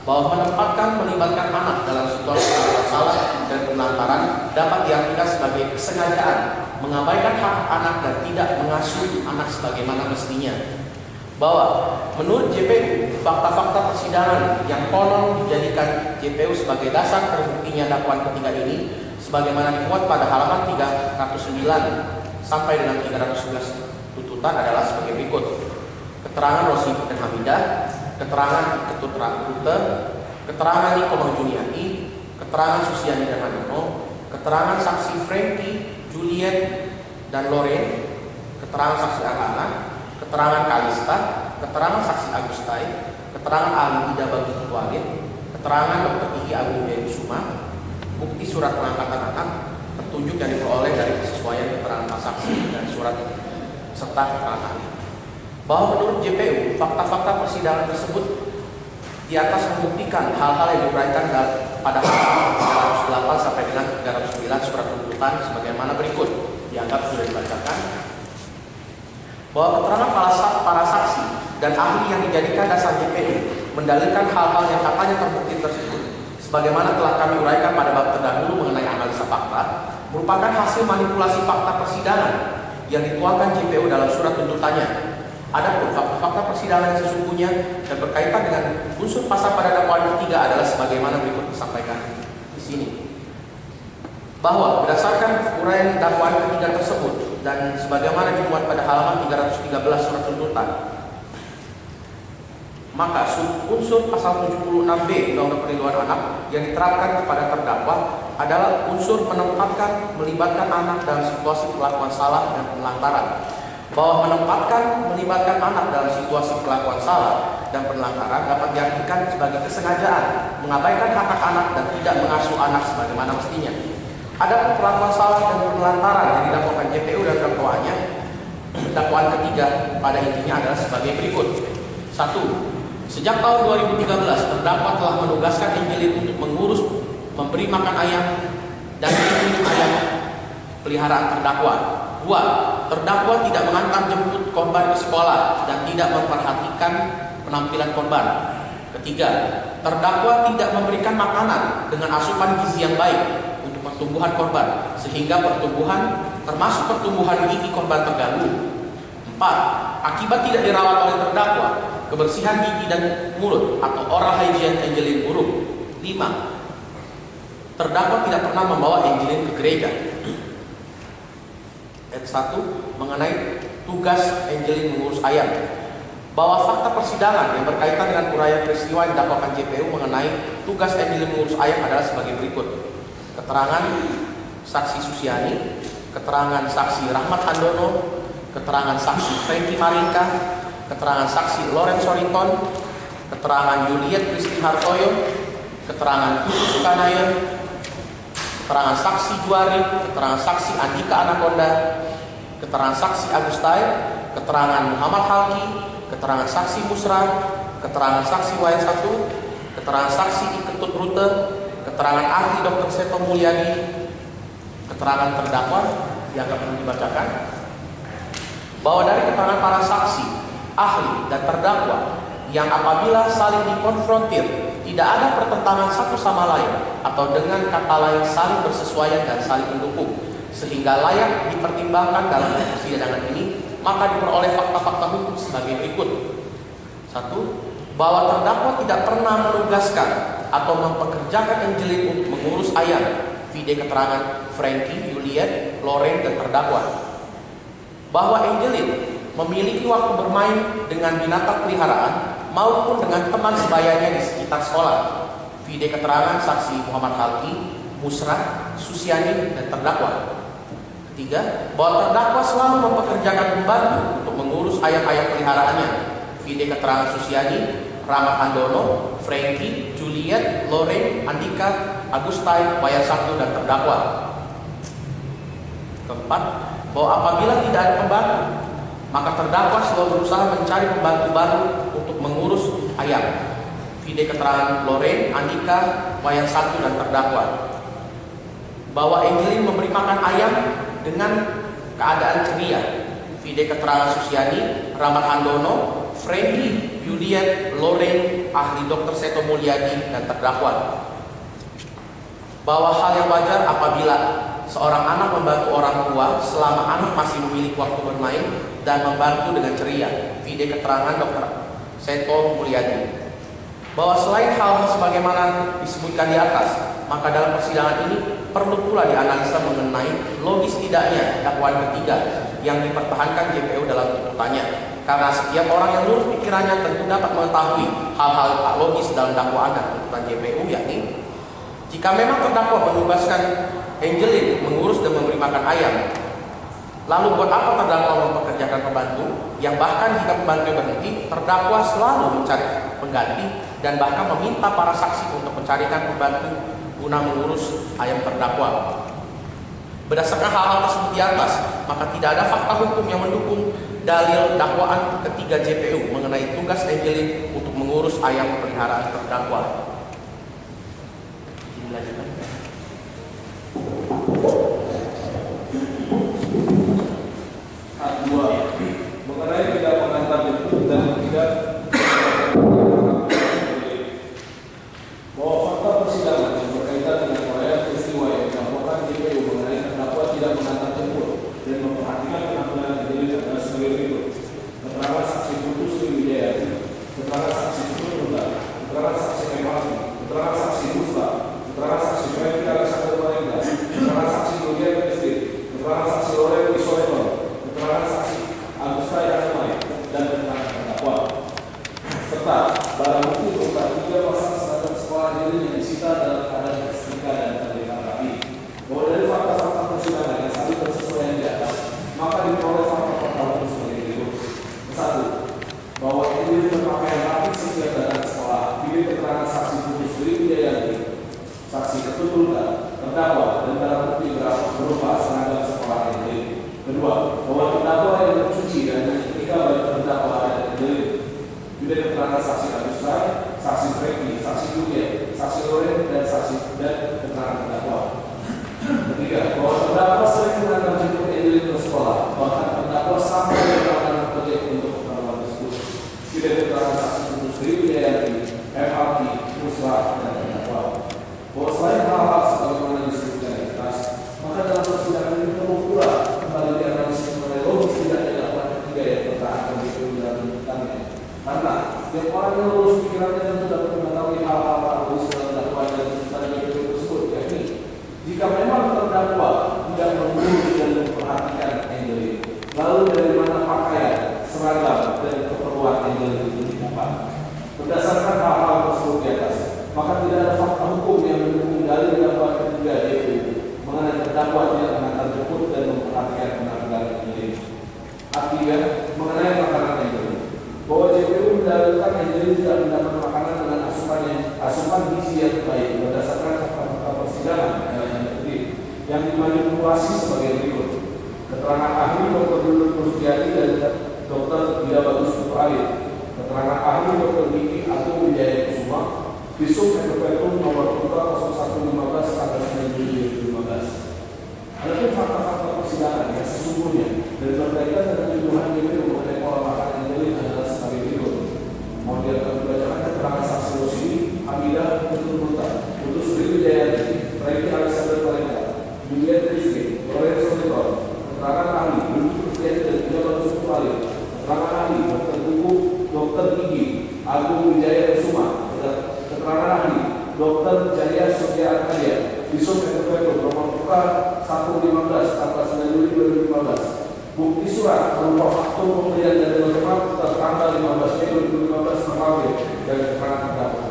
Bahwa menempatkan, melibatkan anak dalam situasi perlakuan salah dan penelantaran dapat diartikan sebagai kesengajaan mengabaikan hak anak dan tidak mengasuh anak sebagaimana mestinya. Bahwa menurut JPU, fakta-fakta persidangan yang konon dijadikan JPU sebagai dasar terbuktinya dakwaan ketiga ini sebagaimana dimuat pada halaman 309 sampai dengan 311 tuntutan adalah sebagai berikut. Keterangan Rosi dan Hamidah, keterangan Ketut Rute, keterangan Niko Juniati, keterangan Susiani dan Handono, keterangan saksi Frankie, Juliet dan Lorraine, keterangan saksi Arhana, keterangan Kalista, keterangan saksi Agustai, keterangan ahli Ida Bagus Walid, keterangan Dr. Gigi Agung Dewi Suma, bukti surat pengangkatan anak, petunjuk yang diperoleh dari kesesuaian keterangan saksi dan surat serta keterangan ahli. Bahwa menurut JPU, fakta-fakta persidangan tersebut di atas membuktikan hal-hal yang diuraikan pada halaman 308 sampai dengan 309 surat tuntutan sebagaimana berikut dianggap sudah dibacakan. Bahwa keterangan para saksi dan ahli yang dijadikan dasar JPU mendalilkan hal-hal yang katanya terbukti tersebut sebagaimana telah kami uraikan pada bab terdahulu mengenai analisa fakta merupakan hasil manipulasi fakta persidangan yang dituangkan JPU dalam surat tuntutannya. Adapun fakta-fakta persidangan yang sesungguhnya dan berkaitan dengan unsur pasal pada dakwaan ketiga adalah sebagaimana berikut disampaikan di sini. Bahwa berdasarkan uraian dakwaan ketiga tersebut dan sebagaimana dimuat pada halaman 313 surat tuntutan, maka unsur pasal 76B Undang-Undang Perlindungan Anak yang diterapkan kepada terdakwa adalah unsur menempatkan, melibatkan anak dalam situasi perlakuan salah dan penelantaran. Bahwa menempatkan, melibatkan anak dalam situasi perlakuan salah dan penelantaran dapat diartikan sebagai kesengajaan mengabaikan hak anak dan tidak mengasuh anak sebagaimana mestinya. Ada perlakuan salah dan penelantaran yang didakwakan JPU dan dakwaannya. Dakwaan ketiga pada intinya adalah sebagai berikut. 1. Sejak tahun 2013 terdakwa telah menugaskan Angelin untuk mengurus, memberi makan ayam dan minum ayam peliharaan terdakwa. 2. Terdakwa tidak mengantar jemput korban ke sekolah dan tidak memperhatikan penampilan korban. Ketiga, terdakwa tidak memberikan makanan dengan asupan gizi yang baik untuk pertumbuhan korban sehingga pertumbuhan termasuk pertumbuhan gigi korban terganggu. 4. Akibat tidak dirawat oleh terdakwa, kebersihan gigi dan mulut atau oral hygiene Angelin buruk. 5. Terdakwa tidak pernah membawa Angelin ke gereja. Ayat 1 mengenai tugas Angelin mengurus ayam. Bahwa fakta persidangan yang berkaitan dengan uraian peristiwa yang didakwakan JPU mengenai tugas Angelin mengurus ayam adalah sebagai berikut. Keterangan saksi Susiani, keterangan saksi Rahmat Handono, keterangan saksi Frankie Marinka, keterangan saksi Lorenz Sorinton, keterangan Juliet Kristi Hartoyo, keterangan Tutu Sukanaya, keterangan saksi Juari, keterangan saksi Andika Anaconda, keterangan saksi Agustai, keterangan Muhammad Halki, keterangan saksi Musra, keterangan saksi Wayan 1, keterangan saksi Iketut Rute, keterangan ahli Dr. Seto Mulyadi, keterangan terdakwa yang akan dibacakan, bahwa dari keterangan para saksi, ahli, dan terdakwa yang apabila saling dikonfrontir tidak ada pertentangan satu sama lain atau dengan kata lain saling bersesuaian dan saling mendukung sehingga layak dipertimbangkan dalam persidangan ini, maka diperoleh fakta-fakta hukum sebagai berikut. 1. Bahwa terdakwa tidak pernah menugaskan atau mempekerjakan Angelin untuk mengurus ayam, vide keterangan Frankie, Juliet, Loren, dan terdakwa. Bahwa Angelin memiliki waktu bermain dengan binatang peliharaan maupun dengan teman sebayanya di sekitar sekolah, vide keterangan saksi Muhammad Halki, Musra, Susiani, dan terdakwa. 3. Bahwa terdakwa selalu mempekerjakan pembantu untuk mengurus ayam-ayam peliharaannya, vide keterangan Susiani, Rahmat Handono, Frankie, Juliet, Loren, Andika, Agustai, Wayan 1, dan terdakwa. 4. Bahwa apabila tidak ada pembantu, maka terdakwa selalu berusaha mencari pembantu baru untuk mengurus ayam, vide keterangan Loren, Andika, Wayan 1, dan terdakwa. Bahwa Angelin memberi makan ayam dengan keadaan ceria, vide keterangan Susiani, Rahmat Handono, Frankie, Juliet, Loren, ahli Dr. Seto Mulyadi, dan terdakwa. Bahwa hal yang wajar apabila seorang anak membantu orang tua selama anak masih memiliki waktu bermain dan membantu dengan ceria, vide keterangan Dr. Seto Mulyadi. Bahwa selain hal sebagaimana disebutkan di atas, maka dalam persidangan ini perlu pula dianalisa mengenai logis tidaknya dakwaan ketiga yang dipertahankan JPU dalam tuntutannya. Karena setiap orang yang lurus pikirannya tentu dapat mengetahui hal-hal tak logis dalam dakwaan dan tuntutan JPU, yakni jika memang terdakwa menugaskan Angelin mengurus dan memberi makan ayam, lalu buat apa terdakwa mempekerjakan pembantu yang bahkan jika pembantu berhenti, terdakwa selalu mencari pengganti dan bahkan meminta para saksi untuk mencarikan pembantu guna mengurus ayam terdakwa. Berdasarkan hal-hal tersebut di atas, maka tidak ada fakta hukum yang mendukung dalil dakwaan ketiga JPU mengenai tugas Angelin untuk mengurus ayam peliharaan terdakwa. Dilanjutkan. Mengenai tidak mengantar jemput dan tidak bahwa fakta persidangan yang berkaitan dengan uraian peristiwa yang dilaporkan JPU mengenai terdakwa tidak mengantar jemput dan memperhatikan penampilan Angelin adalah sebagai berikut. Keterangan saksi Putu Sriwijayati, keterangan saksi Putu, keterangan saksi Emati, keterangan saksi Musta, keterangan saksi Frankie Alexander Marinda, keterangan saksi Juliet Kristi, keterangan saksi Loren Sorinton, keterangan saksi Agustai Asmai, dan keterangan terdakwa. Serta barang bukti berupa 3 pasang seragam sekolah Angelin yang disita dalam keadaan tersetrika dan terlihat rapi. Bahwa dari fakta-fakta persidangan yang saling bersesuaian di atas, maka diperoleh fakta-fakta hukum sebagai berikut. 1. Bahwa Angelin berpakaian rapi setiap datang ke sekolah. Pilih keterangan saksi Putu Sriwijayati, saksi Ketutulan, terdakwa, dan barang bukti berupa seragam sekolah Angelin. Kedua, bahwa terdakwa yang mencuci dan menyetrika bagi terdakwa dan Angelin. Pilih keterangan saksi Agustai, saksi Frankie, saksi Juliet, saksi Loren, dan saksi dan keterangan terdakwa. Ketiga, bahwa terdakwa sering mengantar jemput Angelin ke sekolah, bahkan terdakwa sampai melakukan proyek untuk keperluan tersebut. Pilih keterangan saksi Putu Sriwijayati, MRT, Musra, dan terdakwa. Bahwa selain hal-hal sebagaimana disebutkan di atas, maka dalam persidangan ini perlu pula kembali dianalisis mengenai logis tidaknya dakwaan ketiga yang tertahan JPU dalam tuntutannya. Karena setiap orang yang lurus pikirannya tentu dapat mengetahui hal-hal tak logis dalam dakwaannya terdakwa tidak akan terjemput dan memperhatikan penampilan Angelin. Artinya, mengenai makanan Angelin, bahwa JPU mendalilkan Angelin tidak mendapat makanan dengan asupan gizi yang baik berdasarkan fakta persidangan yang dimanipulasi sebagai berikut. Keterangan ahli Dr. Duduk Rusdiati dan Dr. Ida Bagus Putrali, keterangan ahli Dr. Diki Agung Wijaya Kusuma, visum et repertum nomor 0115 tanggal 9 Juli 2015. Adapun fakta-fakta persidangan yang sesungguhnya dan berkaitan dengan tuduhan JPU mengenai pola makan Angelin adalah sebagai berikut. Mohon dibacakan keterangan saksi Rosini, Hamidah Putus Sriwijaya, Reki Alexander Paleka, Julian Rizky, Lorenzo Letor, keterangan ahli Duduk Rusdiati dan Ida Bagus Putrali, keterangan ahli Dr. Buku, Dr. Gigi Agung Wijaya Kusuma, keterangan ahli Dr. Jaya Surya Arkadia, visum et repertum nomor 115 tanggal 9 Juli 2015. Bukti surat berupa faktur pemberian dari teman tertanggal 15 Mei 2015 terkait dan keterangan terdakwa.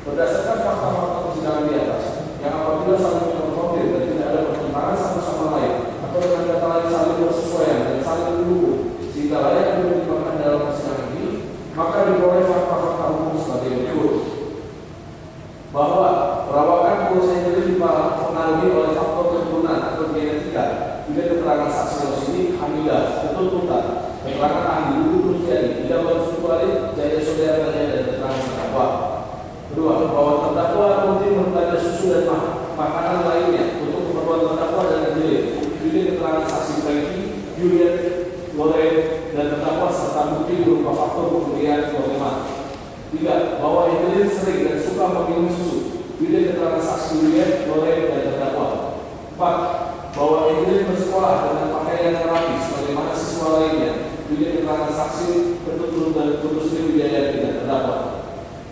Berdasarkan fakta-fakta persidangan di atas, yang apabila saling mengonfirmasi dan tidak ada pertentangan satu sama lain atau dengan data lain saling bersesuaian dan saling mendukung sehingga layak untuk dimakan dalam persidangan ini, maka diperoleh fakta-fakta hukum sebagai berikut. Bahwa perawakan pulau Angelin dipengaruhi oleh faktor keturunan atau genetika juga keterangan saksi Rosini, Hamidah, ketuntutan, keterangan ahli Duduk Rusdiati, Ida Bagus Putrali, Jaya Surya Arkadia dan keterangan terdakwa. Kedua, bahwa terdakwa rutin berbelanja susu dan makanan lainnya untuk keperluan terdakwa dan Angelin. Juga keterangan saksi Franky, Julian, Loren dan terdakwa serta bukti berupa faktor pemberian keutamaan. Tiga, bahwa Angelin sering dan suka meminum susu. Juga keterangan saksi Julian, Loren dan terdakwa. Empat, bahwa Angelin bersekolah dengan pakaian yang rapi sebagaimana siswa lainnya. Juga keterangan saksi Ketutur dan Putus Sriwijaya dan terdakwa.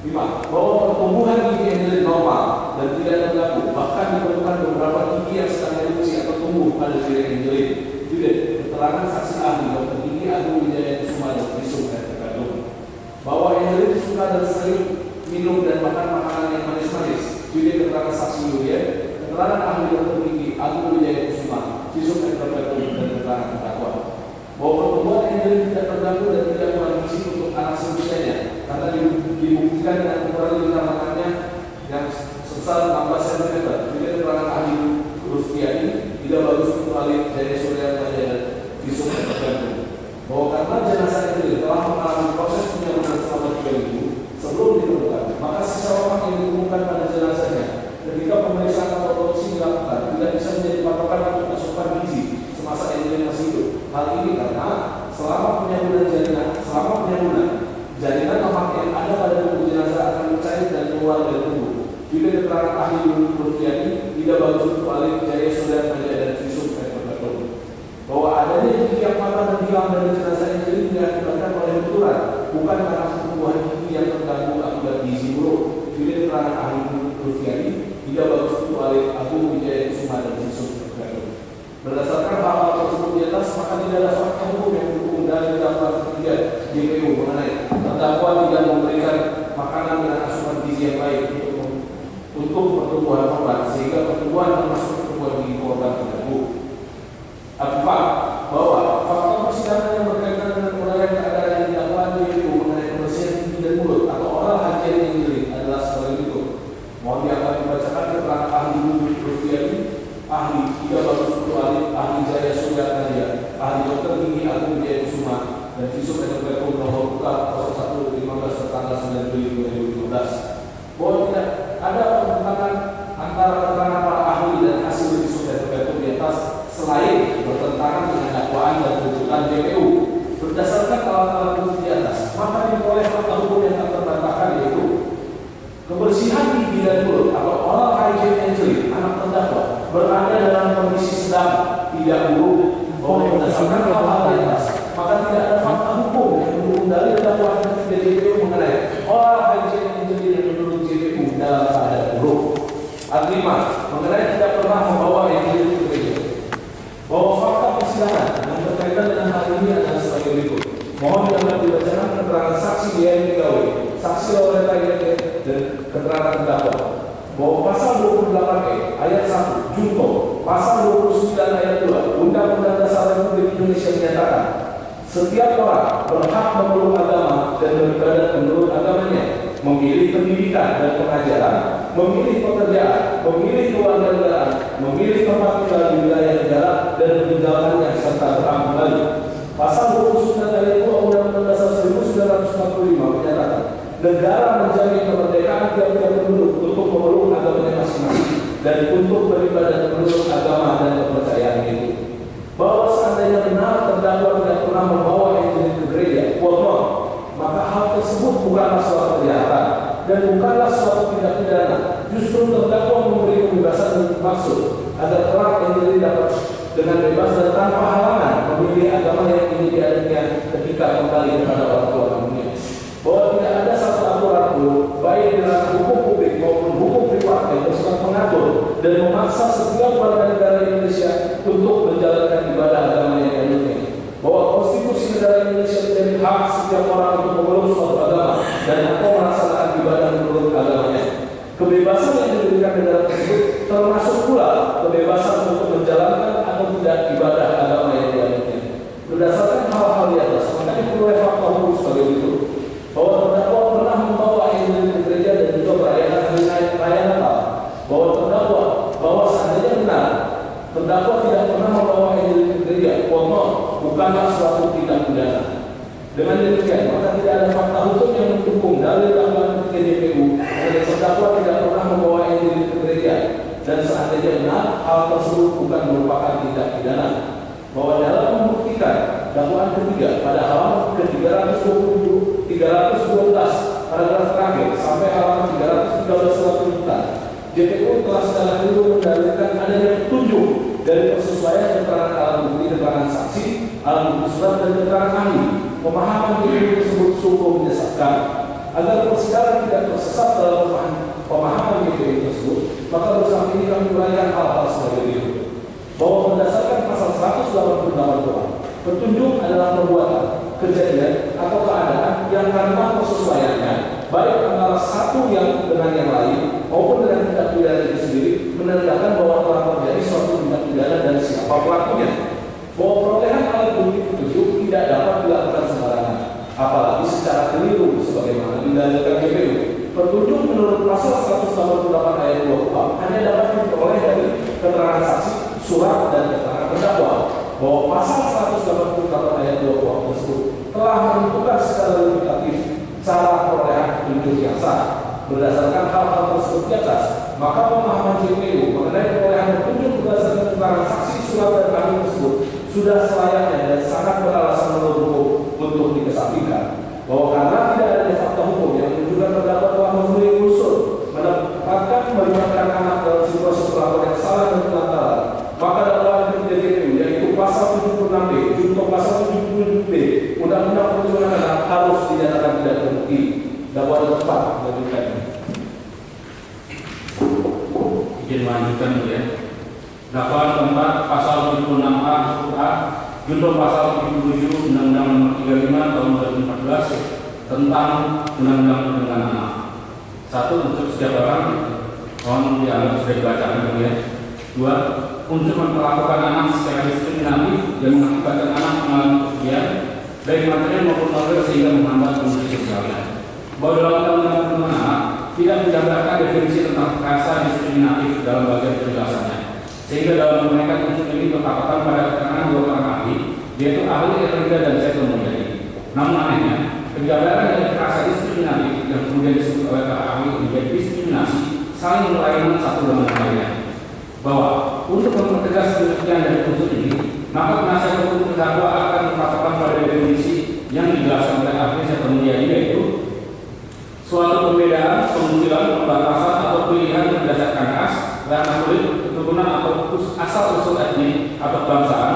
5. Bahwa pertumbuhan gigi Angelin normal dan tidak terganggu, bahkan diperlukan beberapa gigi yang sedang erupsi atau tumbuh pada diri Angelin. Juga keterangan saksi ahli Dr. Diki Agung Wijaya Kusuma dan visum et repertum. Bahwa Angelin suka dan sering minum dan makan makanan yang manis-manis. Juga keterangan saksi Julian, keterangan ahli Dr. Diki Agung Wijaya Kusuma, visum et repertum dan keterangan terdakwa. Bahwa pertumbuhan Angelin tidak terganggu dan tidak kurang gizi untuk anak seusianya karena dibuktikan dengan ukuran lingkar makannya yang sebesar 16 cm. Juga keterangan ahli Rusdiati, Ida Bagus Putrali, Jaya Surya Arkadia dan visum et repertum. Bahwa karena jenazah Angelin telah mengalami proses penyaluran selama 3 minggu sebelum ditemukan, maka sisa lemak yang ditemukan pada jenazahnya ketika pemeriksaan atau otopsi dilakukan tidak bisa menjadi patokan untuk asupan gizi semasa Angelin masih hidup. Hal ini karena selama penyaluran jaringan lemak yang ada pada tubuh jenazah akan mencair dan keluar dari tubuh. Juga keterangan ahli Duduk Rusdiati, Ida Bagus Putrali, Jaya Surya Arkadia dan visum et repertum. Bahwa adanya gigi yang patah dan hilang dari jenazah Angelin diakibatkan oleh benturan, bukan karena pertumbuhan gigi yang terganggu akibat gizi buruk. Juga keterangan ahli Duduk Rusdiati, Ida Bagus Putrali, Agung Wijaya Kusuma dan visum et repertum. Berdasarkan hal-hal tersebut di atas, maka tidak ada fakta hukum yang mendukung dari daftar ketiga JPU mengenai terdakwa tidak memberikan makanan dengan asupan gizi yang baik untuk pertumbuhan korban sehingga pertumbuhan termasuk pertumbuhan gigi korban terganggu. 4. Bahwa fakta persidangan yang berkaitan dengan uraian keadaan yang didakwaan JPU mengenai kebersihan gigi dan mulut atau oral hygiene Angelin adalah sebagai berikut. Mohon diangkat dibacakan keterangan ahli Duduk Rusdiati, ahli Ida Bagus Putrali, ahli Jaya Surya Arkadia, ahli Dr. Diki Agung Wijaya Kusuma dan visum et repertum nomor 0115 tertanggal 9 Juli 2015. Bahwa tidak ada pertentangan antara keterangan para ahli dan hasil visum et repertum di atas selain bertentangan dengan dakwaan dan tuntutan JPU. Berdasarkan alat-alat bukti di atas, maka diperoleh fakta hukum yang tak terbantahkan yaitu kebersihan gigi dan mulut atau oral hygiene Angelin anak terdakwa berada dalam kondisi sedang, tidak buruk. Bahwa berdasarkan hal-hal di atas, maka tidak ada fakta hukum yang mendukung dalil dakwaan dari JPU mengenai oral hygiene Angelin yang menurut JPU dalam keadaan buruk. 5. Mengenai tidak pernah membawa Angelin ke gereja. Bahwa fakta persidangan yang berkaitan dengan hal ini adalah sebagai berikut. Mohon dapat dibacakan keterangan saksi Dian Gawe, saksi Loren dan keterangan terdakwa. Bahwa pasal 28E ayat 1 junto, pasal 29 Setiap orang berhak memeluk agama dan beribadah menurut agamanya, memilih pendidikan dan pengajaran, memilih pekerjaan, memilih kewarganegaraan, memilih tempat tinggal di wilayah negara dan meninggalkannya serta berhak kembali. Pasal 29 ayat 2 Undang-Undang Dasar 1945 menyatakan negara menjamin kemerdekaan tiap-tiap penduduk untuk memeluk agamanya masing-masing dan untuk beribadah menurut agama dan kepercayaan itu. Bahwa seandainya benar terdakwa tidak pernah membawa Injil ke gereja, maka hal tersebut bukanlah suatu kejahatan dan bukanlah suatu tindak pidana. Justru terdakwa memberi kebebasan untuk maksud agar kelak Injil dapat dengan bebas dan tanpa halangan memilih agama yang ingin diadunya ketika kembali kepada orang tua kandungnya. Bahwa tidak ada satu aturan pun baik di ranah hukum publik maupun hukum privat yang bersifat mengatur dan memaksa setiap warga negara Indonesia untuk menjalankan ibadah agama yang dianutnya. Bahwa konstitusi negara Indonesia menjadi hak setiap orang untuk memeluk suatu agama dan atau melaksanakan ibadah menurut agamanya. Kebebasan yang diberikan negara tersebut termasuk pula kebebasan untuk menjalankan atau tidak ibadah agama yang dianutnya. Berdasarkan hal-hal di atas, maka diperoleh fakta hukum sebagai berikut. Bahwa terdakwa pernah membawa Injil ke gereja dan juga merayakan hari raya Natal. Bahwa terdakwa seandainya benar terdakwa tidak pernah membawa Injil ke gereja, bukanlah suatu tindak pidana. Dengan demikian, maka tidak ada fakta hukum yang mendukung dalil dakwaan DPU bahwa terdakwa tidak pernah membawa Injil ke gereja dan seandainya benar hal tersebut bukan merupakan tindak pidana. Bahwa dalam membuktikan dakwaan ketiga pada halaman ke-312 paragraf terakhir sampai halaman 313 surat tuntutan, JPU telah secara keliru mendalilkan adanya petunjuk dari persesuaian keterangan alat bukti, keterangan saksi, alat bukti surat dan keterangan ahli. Pemahaman JPU tersebut sungguh menyesatkan. Agar persidangan tidak tersesat dalam pemahaman JPU tersebut, maka bersama ini kami uraikan hal-hal sebagai berikut. Bahwa berdasarkan pasal 188 petunjuk adalah perbuatan, kejadian, atau keadaan yang karena persesuaiannya, baik antara satu yang dengan yang lain maupun dengan tindak pidana itu sendiri, menandakan bahwa telah terjadi suatu tindak pidana dan siapa pelakunya. Bahwa perolehan alat bukti petunjuk tidak dapat dilakukan sembarangan, apalagi secara keliru sebagaimana didalilkan JPU. Petunjuk menurut pasal 188 ayat 2 KUHP hanya dapat diperoleh dari keterangan saksi, surat, dan keterangan terdakwa. Bahwa pasal 188 ayat 2 KUHP tersebut telah menentukan secara limitatif cara perolehan petunjuk yang sah. Berdasarkan hal-hal tersebut di atas, maka pemahaman JPU mengenai perolehan petunjuk berdasarkan keterangan saksi, surat, dan ahli tersebut sudah selayaknya dan sangat beralasan menurut hukum untuk dikesampingkan. Bahwa karena tidak ada fakta hukum yang menunjukkan terdakwa telah memenuhi unsur menempatkan melibatkan anak dalam situasi perlakuan yang salah dan pelantaran, maka dakwaan ketiga JPU yaitu pasal 76B junto pasal 77B Undang-Undang Perlindungan Anak harus dinyatakan tidak terbukti. Dakwaan tepat melanjutkan. Izin melanjutkan ya. Dakwaan keempat pasal 76A junto pasal 77 Undang-Undang Nomor 35 Tahun 2014 tentang Undang-Undang Perlindungan Anak. Satu, unsur setiap orang mohon dianggap sudah dibacakan ya. Dua, unsur memperlakukan anak secara diskriminatif dan mengakibatkan anak mengalami kerugian baik material maupun moral sehingga menghambat fungsi sosialnya. Bahwa dalam Undang-Undang Perlindungan Anak tidak menjabarkan definisi tentang kekerasan diskriminatif dalam bagian penjelasannya, sehingga dalam mengenaikan unsur ini berpatokan pada keterangan dua orang ahli, yaitu ahli Erlangga dan Zaid Mulyadi. Namun anehnya, penjabaran dari kekerasan diskriminatif yang kemudian disebut oleh para ahli menjadi diskriminasi saling berlainan satu dengan lainnya. Bahwa untuk mempertegas pengertian dari unsur ini, maka penasihat hukum terdakwa akan berpatokan pada definisi yang dijelaskan oleh ahli Zaid Mulyadi, yaitu suatu perbedaan, pemunculan, pembatasan atau pilihan berdasarkan ras, warna kulit, keturunan atau asal-usul etnik atau kebangsaan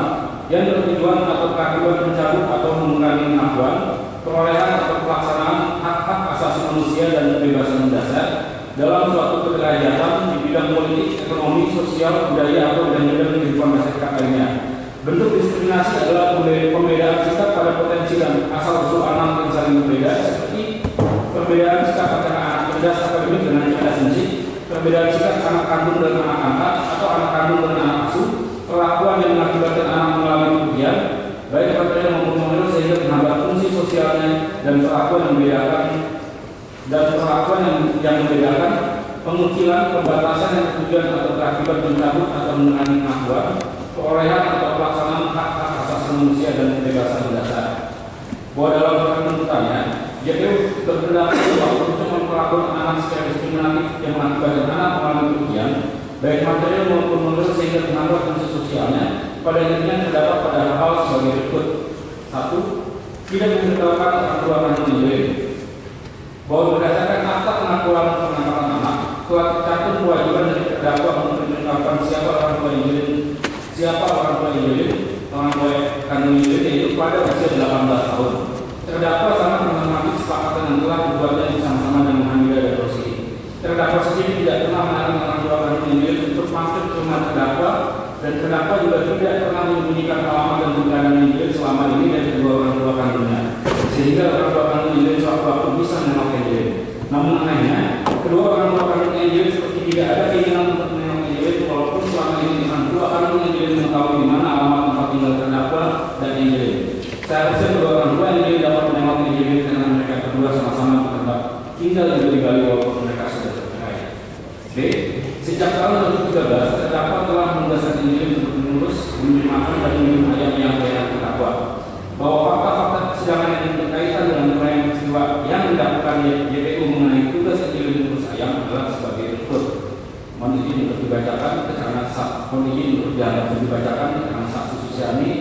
yang bertujuan atau keraguan mencabut atau mengurangi pengakuan, perolehan atau pelaksanaan hak-hak asasi manusia dan kebebasan mendasar dalam suatu kederajatan di bidang politik, ekonomi, sosial, budaya atau bidang-bidang kehidupan masyarakat lainnya. Bentuk diskriminasi adalah pembedaan sikap pada potensi dan asal-usul anak yang saling berbeda, seperti perbedaan sikap antara anak cerdas akademik dengan cerdas musik, perbedaan sikap anak kandung dan anak angkat atau anak kandung dan anak asuh, perlakuan yang mengakibatkan anak mengalami kerugian baik material maupun moral sehingga yang membedakan, pengucilan, pembatasan yang tujuan atau berakibat mencabut atau mengurangi pengakuan, perolehan atau pelaksanaan hak-hak asasi manusia dan kebebasan mendasar. Bahwa dalam perkara tuntutannya, JPU berpendapat bahwa untuk memperlakukan anak secara diskriminatif yang mengakibatkan anak mengalami kerugian, baik material maupun moral sehingga pengaruh fungsi sosialnya, pada intinya terdapat pada hal sebagai berikut. 1. Tidak memberitahukan orang tua kandung menjadi bahwa berdasarkan akta pengakuan penangkapan anak telah tercantum kewajiban dari terdakwa untuk memberitahukan siapa orang tua orang tua kandung Yulin, yaitu pada usia 18 tahun. Terdakwa sangat menghormati kesepakatan yang telah dibuatnya bersama-sama dengan Hamida dan Rosi. Terdakwa sendiri tidak pernah menarik orang tua kandung Yulin untuk mampir ke rumah terdakwa, dan terdakwa juga tidak pernah menyembunyikan alamat dan keberadaan Yulin selama ini dari kedua orang tua kandungnya, sehingga orang tua kandung Yulin sewaktu-waktu bisa menengok Yulin. Namun anehnya, kedua orang tua kandung Yulin seperti tidak ada keinginan untuk menengok Yulin, walaupun selama ini orang tua kandung Yulin mengetahui di mana alamat tempat tinggal terdakwa dan Yulin. Seharusnya kedua orang tua Yulin dapat menengok Yulin karena mereka berdua sama-sama bertempat tinggal di Bali walaupun mereka sudah bercerai. B. Sejak tahun 2013, terdakwa telah menugaskan Yulin untuk mengurus, memberi makan dan minum ayam yang banyak terdakwa. Bahwa fakta-fakta persidangan yang berkaitan dengan rangkaian peristiwa yang dilakukan JPU mengenai tugas Yulin mengurus ayam adalah sebagai berikut. Mohon izin untuk dibacakan keterangan saksi Susiani,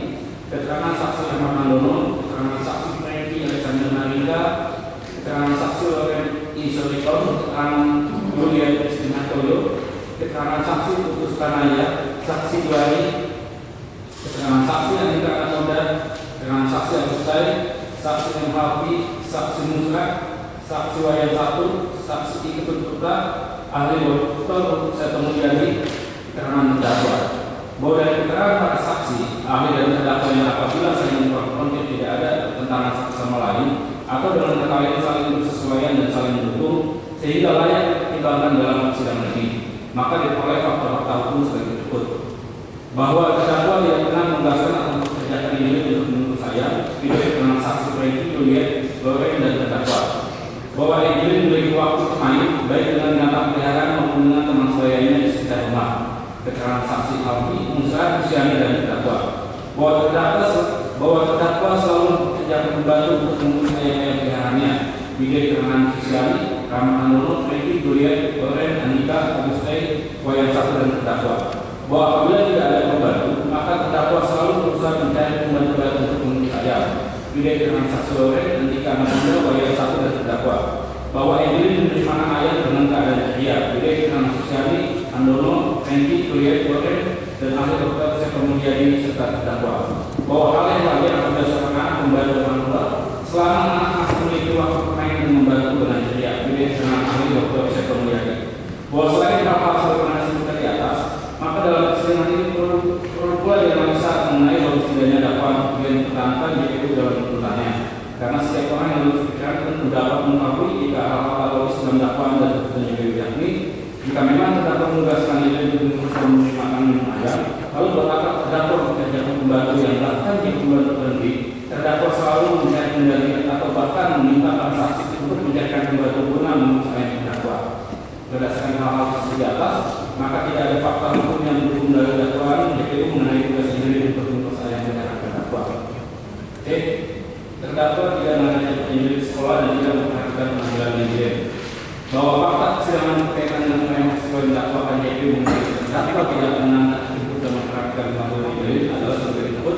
keterangan saksi Ahmad Mandono, keterangan saksi Franky Alexander Narinda, keterangan saksi Loren Isolikon, keterangan Julian Istinatoyo, keterangan saksi Putus Kanaya, saksi Duari, keterangan saksi Andika Anoda, keterangan saksi Agustai, saksi Mhalvi, saksi Musra, saksi Wayan 1, saksi Iketut Putra, ahli dokter Seto Mulyadi, keterangan terdakwa. Bahwa dari keterangan para saksi, ahli dan terdakwa yang apabila saling berkonflik tidak ada pertentangan satu sama lain atau dalam kekalian saling bersesuaian dan saling mendukung sehingga layak dipertimbangkan dalam persidangan ini, maka diperoleh fakta-fakta hukum sebagai berikut. Bahwa terdakwa tidak pernah menugaskan atau mempekerjakan Yulin untuk menuntut saya, tidak dengan saksi Franky, Juliet, Loren dan terdakwa. Bahwa Yulin memiliki waktu bermain baik dengan binatang peliharaan maupun dengan teman sebayanya di sekitar rumah. Keterangan saksi Alfi, Musa, Susiani dan terdakwa. Bahwa terdakwa selalu bekerja membantu untuk mengurus ayam-ayam peliharaannya. Bila keterangan Susiani, Rahmat Mandono, Franky, Juliet, Loren, Andika, Agustai, Wayan 1 dan terdakwa. Bahwa apabila tidak ada pembantu, maka terdakwa selalu berusaha mencari pembantu baru untuk mengurus ayam. Bila keterangan saksi Loren, Andika, Mandono, Wayan 1 dan terdakwa. Bahwa Yulin menerima ayam dengan keadaan ceria. Bila keterangan Susiani, Mandono, Franky, Juliet, Loren, dan ahli dokter Seto Mulyadi serta terdakwa. Bahwa hal yang wajar apabila seorang anak membantu orang tua selama anak masih memiliki waktu bermain dan membantu dengan ceria. Bila keterangan ahli dokter Seto Mulyadi. Bahwa selain hal-hal sebagaimana disebutkan di atas, maka dalam persidangan ini perlu pula dianalisa mengenai bahwa setidaknya dakwaan yang dipertahankan JPU dalam tuntutannya. Karena setiap orang yang lulus pikiran tentu dapat mengetahui jika hal-hal logis dalam dakwaan dan tuntutan JPU yakni jika memang terdakwa menugaskan Yulin untuk mengurus menerima minum ayam, lalu berkata terdakwa mengerjakan pembantu yang bahkan jika pembantu berhenti, terdakwa selalu mencari pengganti atau bahkan meminta transaksi untuk mencarikan pembantu guna mengurus ayam terdakwa. Berdasarkan hal-hal tersebut di atas, maka tidak ada fakta hukum yang mendukung dari dakwaan JPU mengenai tugas Yulin untuk mengurus ayam terdakwa. Terdakwa tidak mengajak Yulin sekolah dan tidak memperhatikan pengadilan Yulin. Bahwa fakta persidangan berkaitan dengan memang sesuai dakwakan JPU mengenai terdakwa tidak pernah ikut dan memperhatikan pengadilan Yulin adalah sebagai berikut.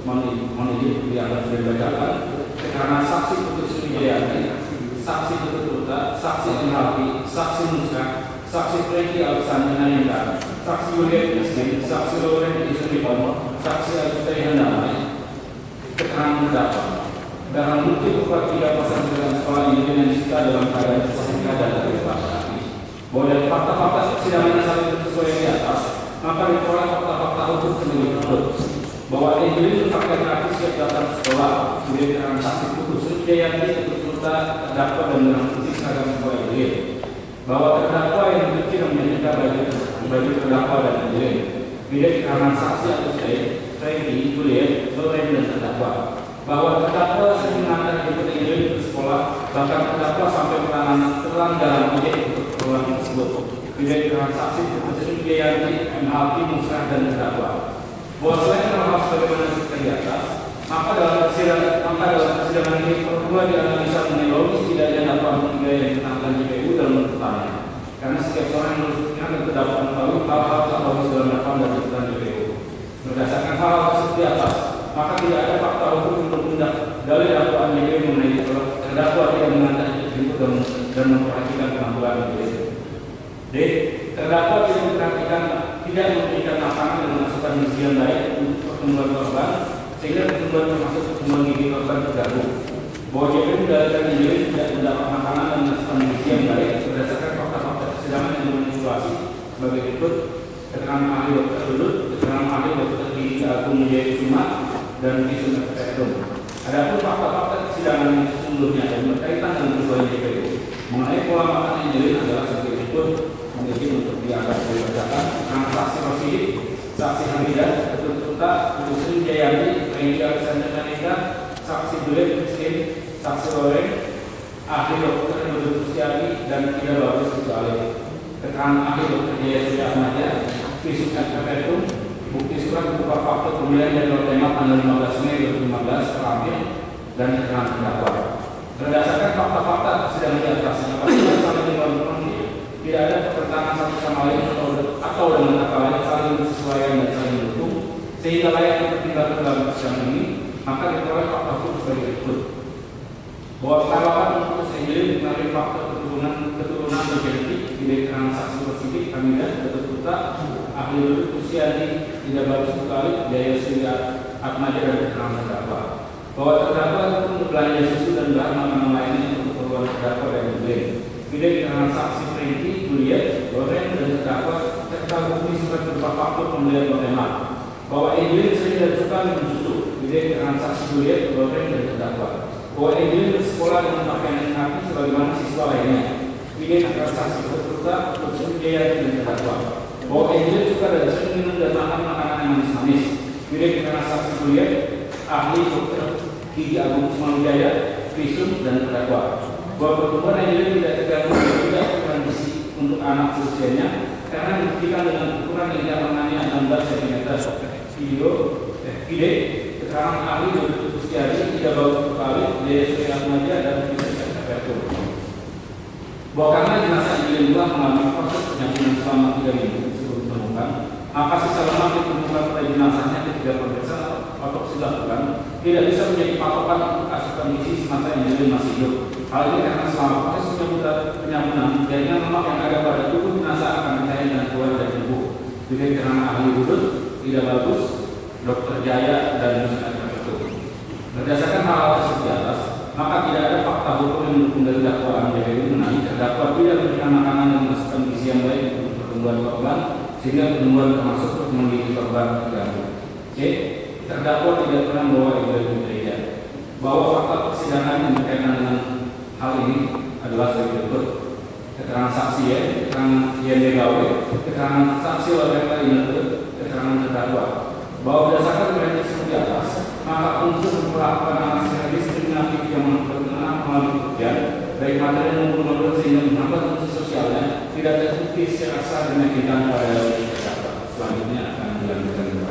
Mohon izin di atas dibacakan keterangan saksi Putus Wijayati, saksi Tutut Putra, saksi Mhalvi, saksi Musra, saksi Franky Alexander Narinda, saksi Juliet Istin, saksi Loren Isolikon, saksi Agustai Handamai. Keterangan terdakwa dalam bukti berupa 3 pasal dengan sekolah Yulin yang disita dalam keadaan tersangka dan terlibat. Bahwa dari fakta-fakta persidangan yang saling sesuai di atas, maka diperoleh fakta-fakta hukum sebagai berikut. Bahwa Yulin fakta gratis setiap datang sekolah, kemudian keterangan saksi Putus Wijayati, Tutut Putra, terdakwa dan barang bukti seragam sekolah Yulin. Bahwa terdakwa yang memiliki dan menyanyikan baju terdakwa dan Yulin. Bila keterangan saksi Agustai, Franky, Juliet, Loren dan terdakwa. Bahwa terdakwa sering mengantar jemput Yulin ke sekolah, bahkan terdakwa sampai pelanggaran ojek untuk perbuatan tersebut. Tidak transaksi termasuk biaya MHP musrah dan terdakwa. Bahwa selain hal sebagaimana disebutkan di atas, maka dalam persidangan ini perlu dianalisa mengenai logis tidaknya dakwaan tiga yang ditentangkan JPU dalam tuntutannya. Karena setiap orang yang menuntutnya dan terdakwa mengetahui hal-hal tak logis dalam dakwaan dan tuntutan JPU. Berdasarkan hal tersebut di atas, maka tidak ada fakta hukum untuk mendak dari dakwaan JPU mengenai terdakwa tidak menantang itu dan memperhatikan penampilan JPU. D. Terdakwa tidak memberikan makanan dan masukan gizi yang baik untuk pertumbuhan korban, sehingga pertumbuhan termasuk pertumbuhan gigi korban terganggu. Bahwa JPU mendalilkan Injil tidak mendapat makanan dan masukan gizi yang baik berdasarkan fakta-fakta persidangan yang dimanipulasi sebagai berikut: keterangan ahli dokter Lulut, keterangan ahli dokter di Agung Jaya Kusuma, dan visum et repertum. Adapun fakta-fakta persidangan yang sesungguhnya dan berkaitan dengan tujuan JPU mengenai pola makan Injil adalah sebagai berikut: mungkin untuk dianggap dibacakan transaksi Rosidik, saksi Hamidah, Ketua Tuta, Muslim Jayanti, Rengi Alexander Kaneka, saksi Dulet Muslim, saksi Loreng, ahli dokter Dr. Susiati, dan tidak bagus kecuali keterangan ahli dokter Jaya Surya Ahmadiyah, visum et repertum, bukti surat berupa fakta pembelian dari Lotema tanggal 15 Mei 2015 terambil, dan keterangan terdakwa. Berdasarkan fakta-fakta persidangan di atas, apabila saling melakukan tidak ada pertentangan satu sama lain atau dengan kata lain saling bersesuaian dan saling mendukung sehingga layak dipertimbangkan dalam persidangan ini, maka diperoleh fakta hukum sebagai berikut: bahwa pengawalan untuk sendiri mengenai fakta keturunan genetik tidak transaksi Rosidik, Hamidah, Ketua Tuta, ahli Lulut Susiati, tidak bagus sekali, Jaya Surya Ahmadiyah, dan keterangan terdakwa. Bahwa terdakwa itu berbelanja susu dan bahan makanan lainnya untuk keperluan terdakwa dan diklaim. Tidak keterangan saksi Franky, Juliet, Loreng, dan terdakwa serta bukti surat berupa faktur pembelian Lotema. Bahwa Edwin sering dan suka minum susu. Tidak keterangan saksi Juliet, Loreng, dan terdakwa. Bahwa Edwin bersekolah dengan pakaian yang rapi sebagaimana siswa lainnya. Tidak keterangan saksi Ketua, Muslim Jaya, dan terdakwa. Bahwa Edwin suka dan sering minum dan makan makanan yang manis-manis. Tidak keterangan saksi Juliet, ahli dokter Gigi Agung Semanjaya, visum, dan terdakwa. Bahwa pertumbuhan Angelin tidak terganggu dan tidak berkondisi untuk anak seusianya karena dibuktikan dengan ukuran yang diamanannya 16 cm. Video, keterangan ahli Dr. Susiati tidak bagus sekali, Jaya Surya Ahmadiyah, dan visum et repertum. Bahwa karena jenazah Angelin telah mengalami proses penyakit selama 3 minggu sebelum ditemukan, maka sisa lemak yang ditemukan pada jenazahnya ketika pemeriksaan otopsi dilakukan tidak bisa menjadi patokan untuk asupan gizi semasa Angelin masih hidup. Hal ini karena selama proses penyamunan, jaringan lemak yang ada pada tubuh jenazah akan mencair dan keluar dari tubuh. Juga karena ahli Lulut tidak bagus, Dr. Jaya, dan visum et repertum. Berdasarkan hal tersebut di atas, maka tidak ada fakta hukum yang mendukung dari dakwaan JPU mengenai terdakwa tidak memberikan makanan dan masukan gizi yang baik untuk pertumbuhan korban sehingga pertumbuhan termasuk pertumbuhan gigi korban terganggu. C. Terdakwa tidak pernah membawa ibadah gereja. Bahwa fakta persidangan yang berkaitan dengan hal ini adalah sebagai berikut: keterangan saksi Y, keterangan YDGW, keterangan saksi Loretta Ineke, keterangan terdakwa. Bahwa berdasarkan mereka tersebut di atas, maka unsur memperlakukan anak secara diskriminatif yang menentukan melalui pekerjaan, baik materi maupun modal sehingga menghambat unsur sosialnya, tidak terbukti secara sah dan meyakinkan pada terdakwa. Selanjutnya akan dilanjutkan.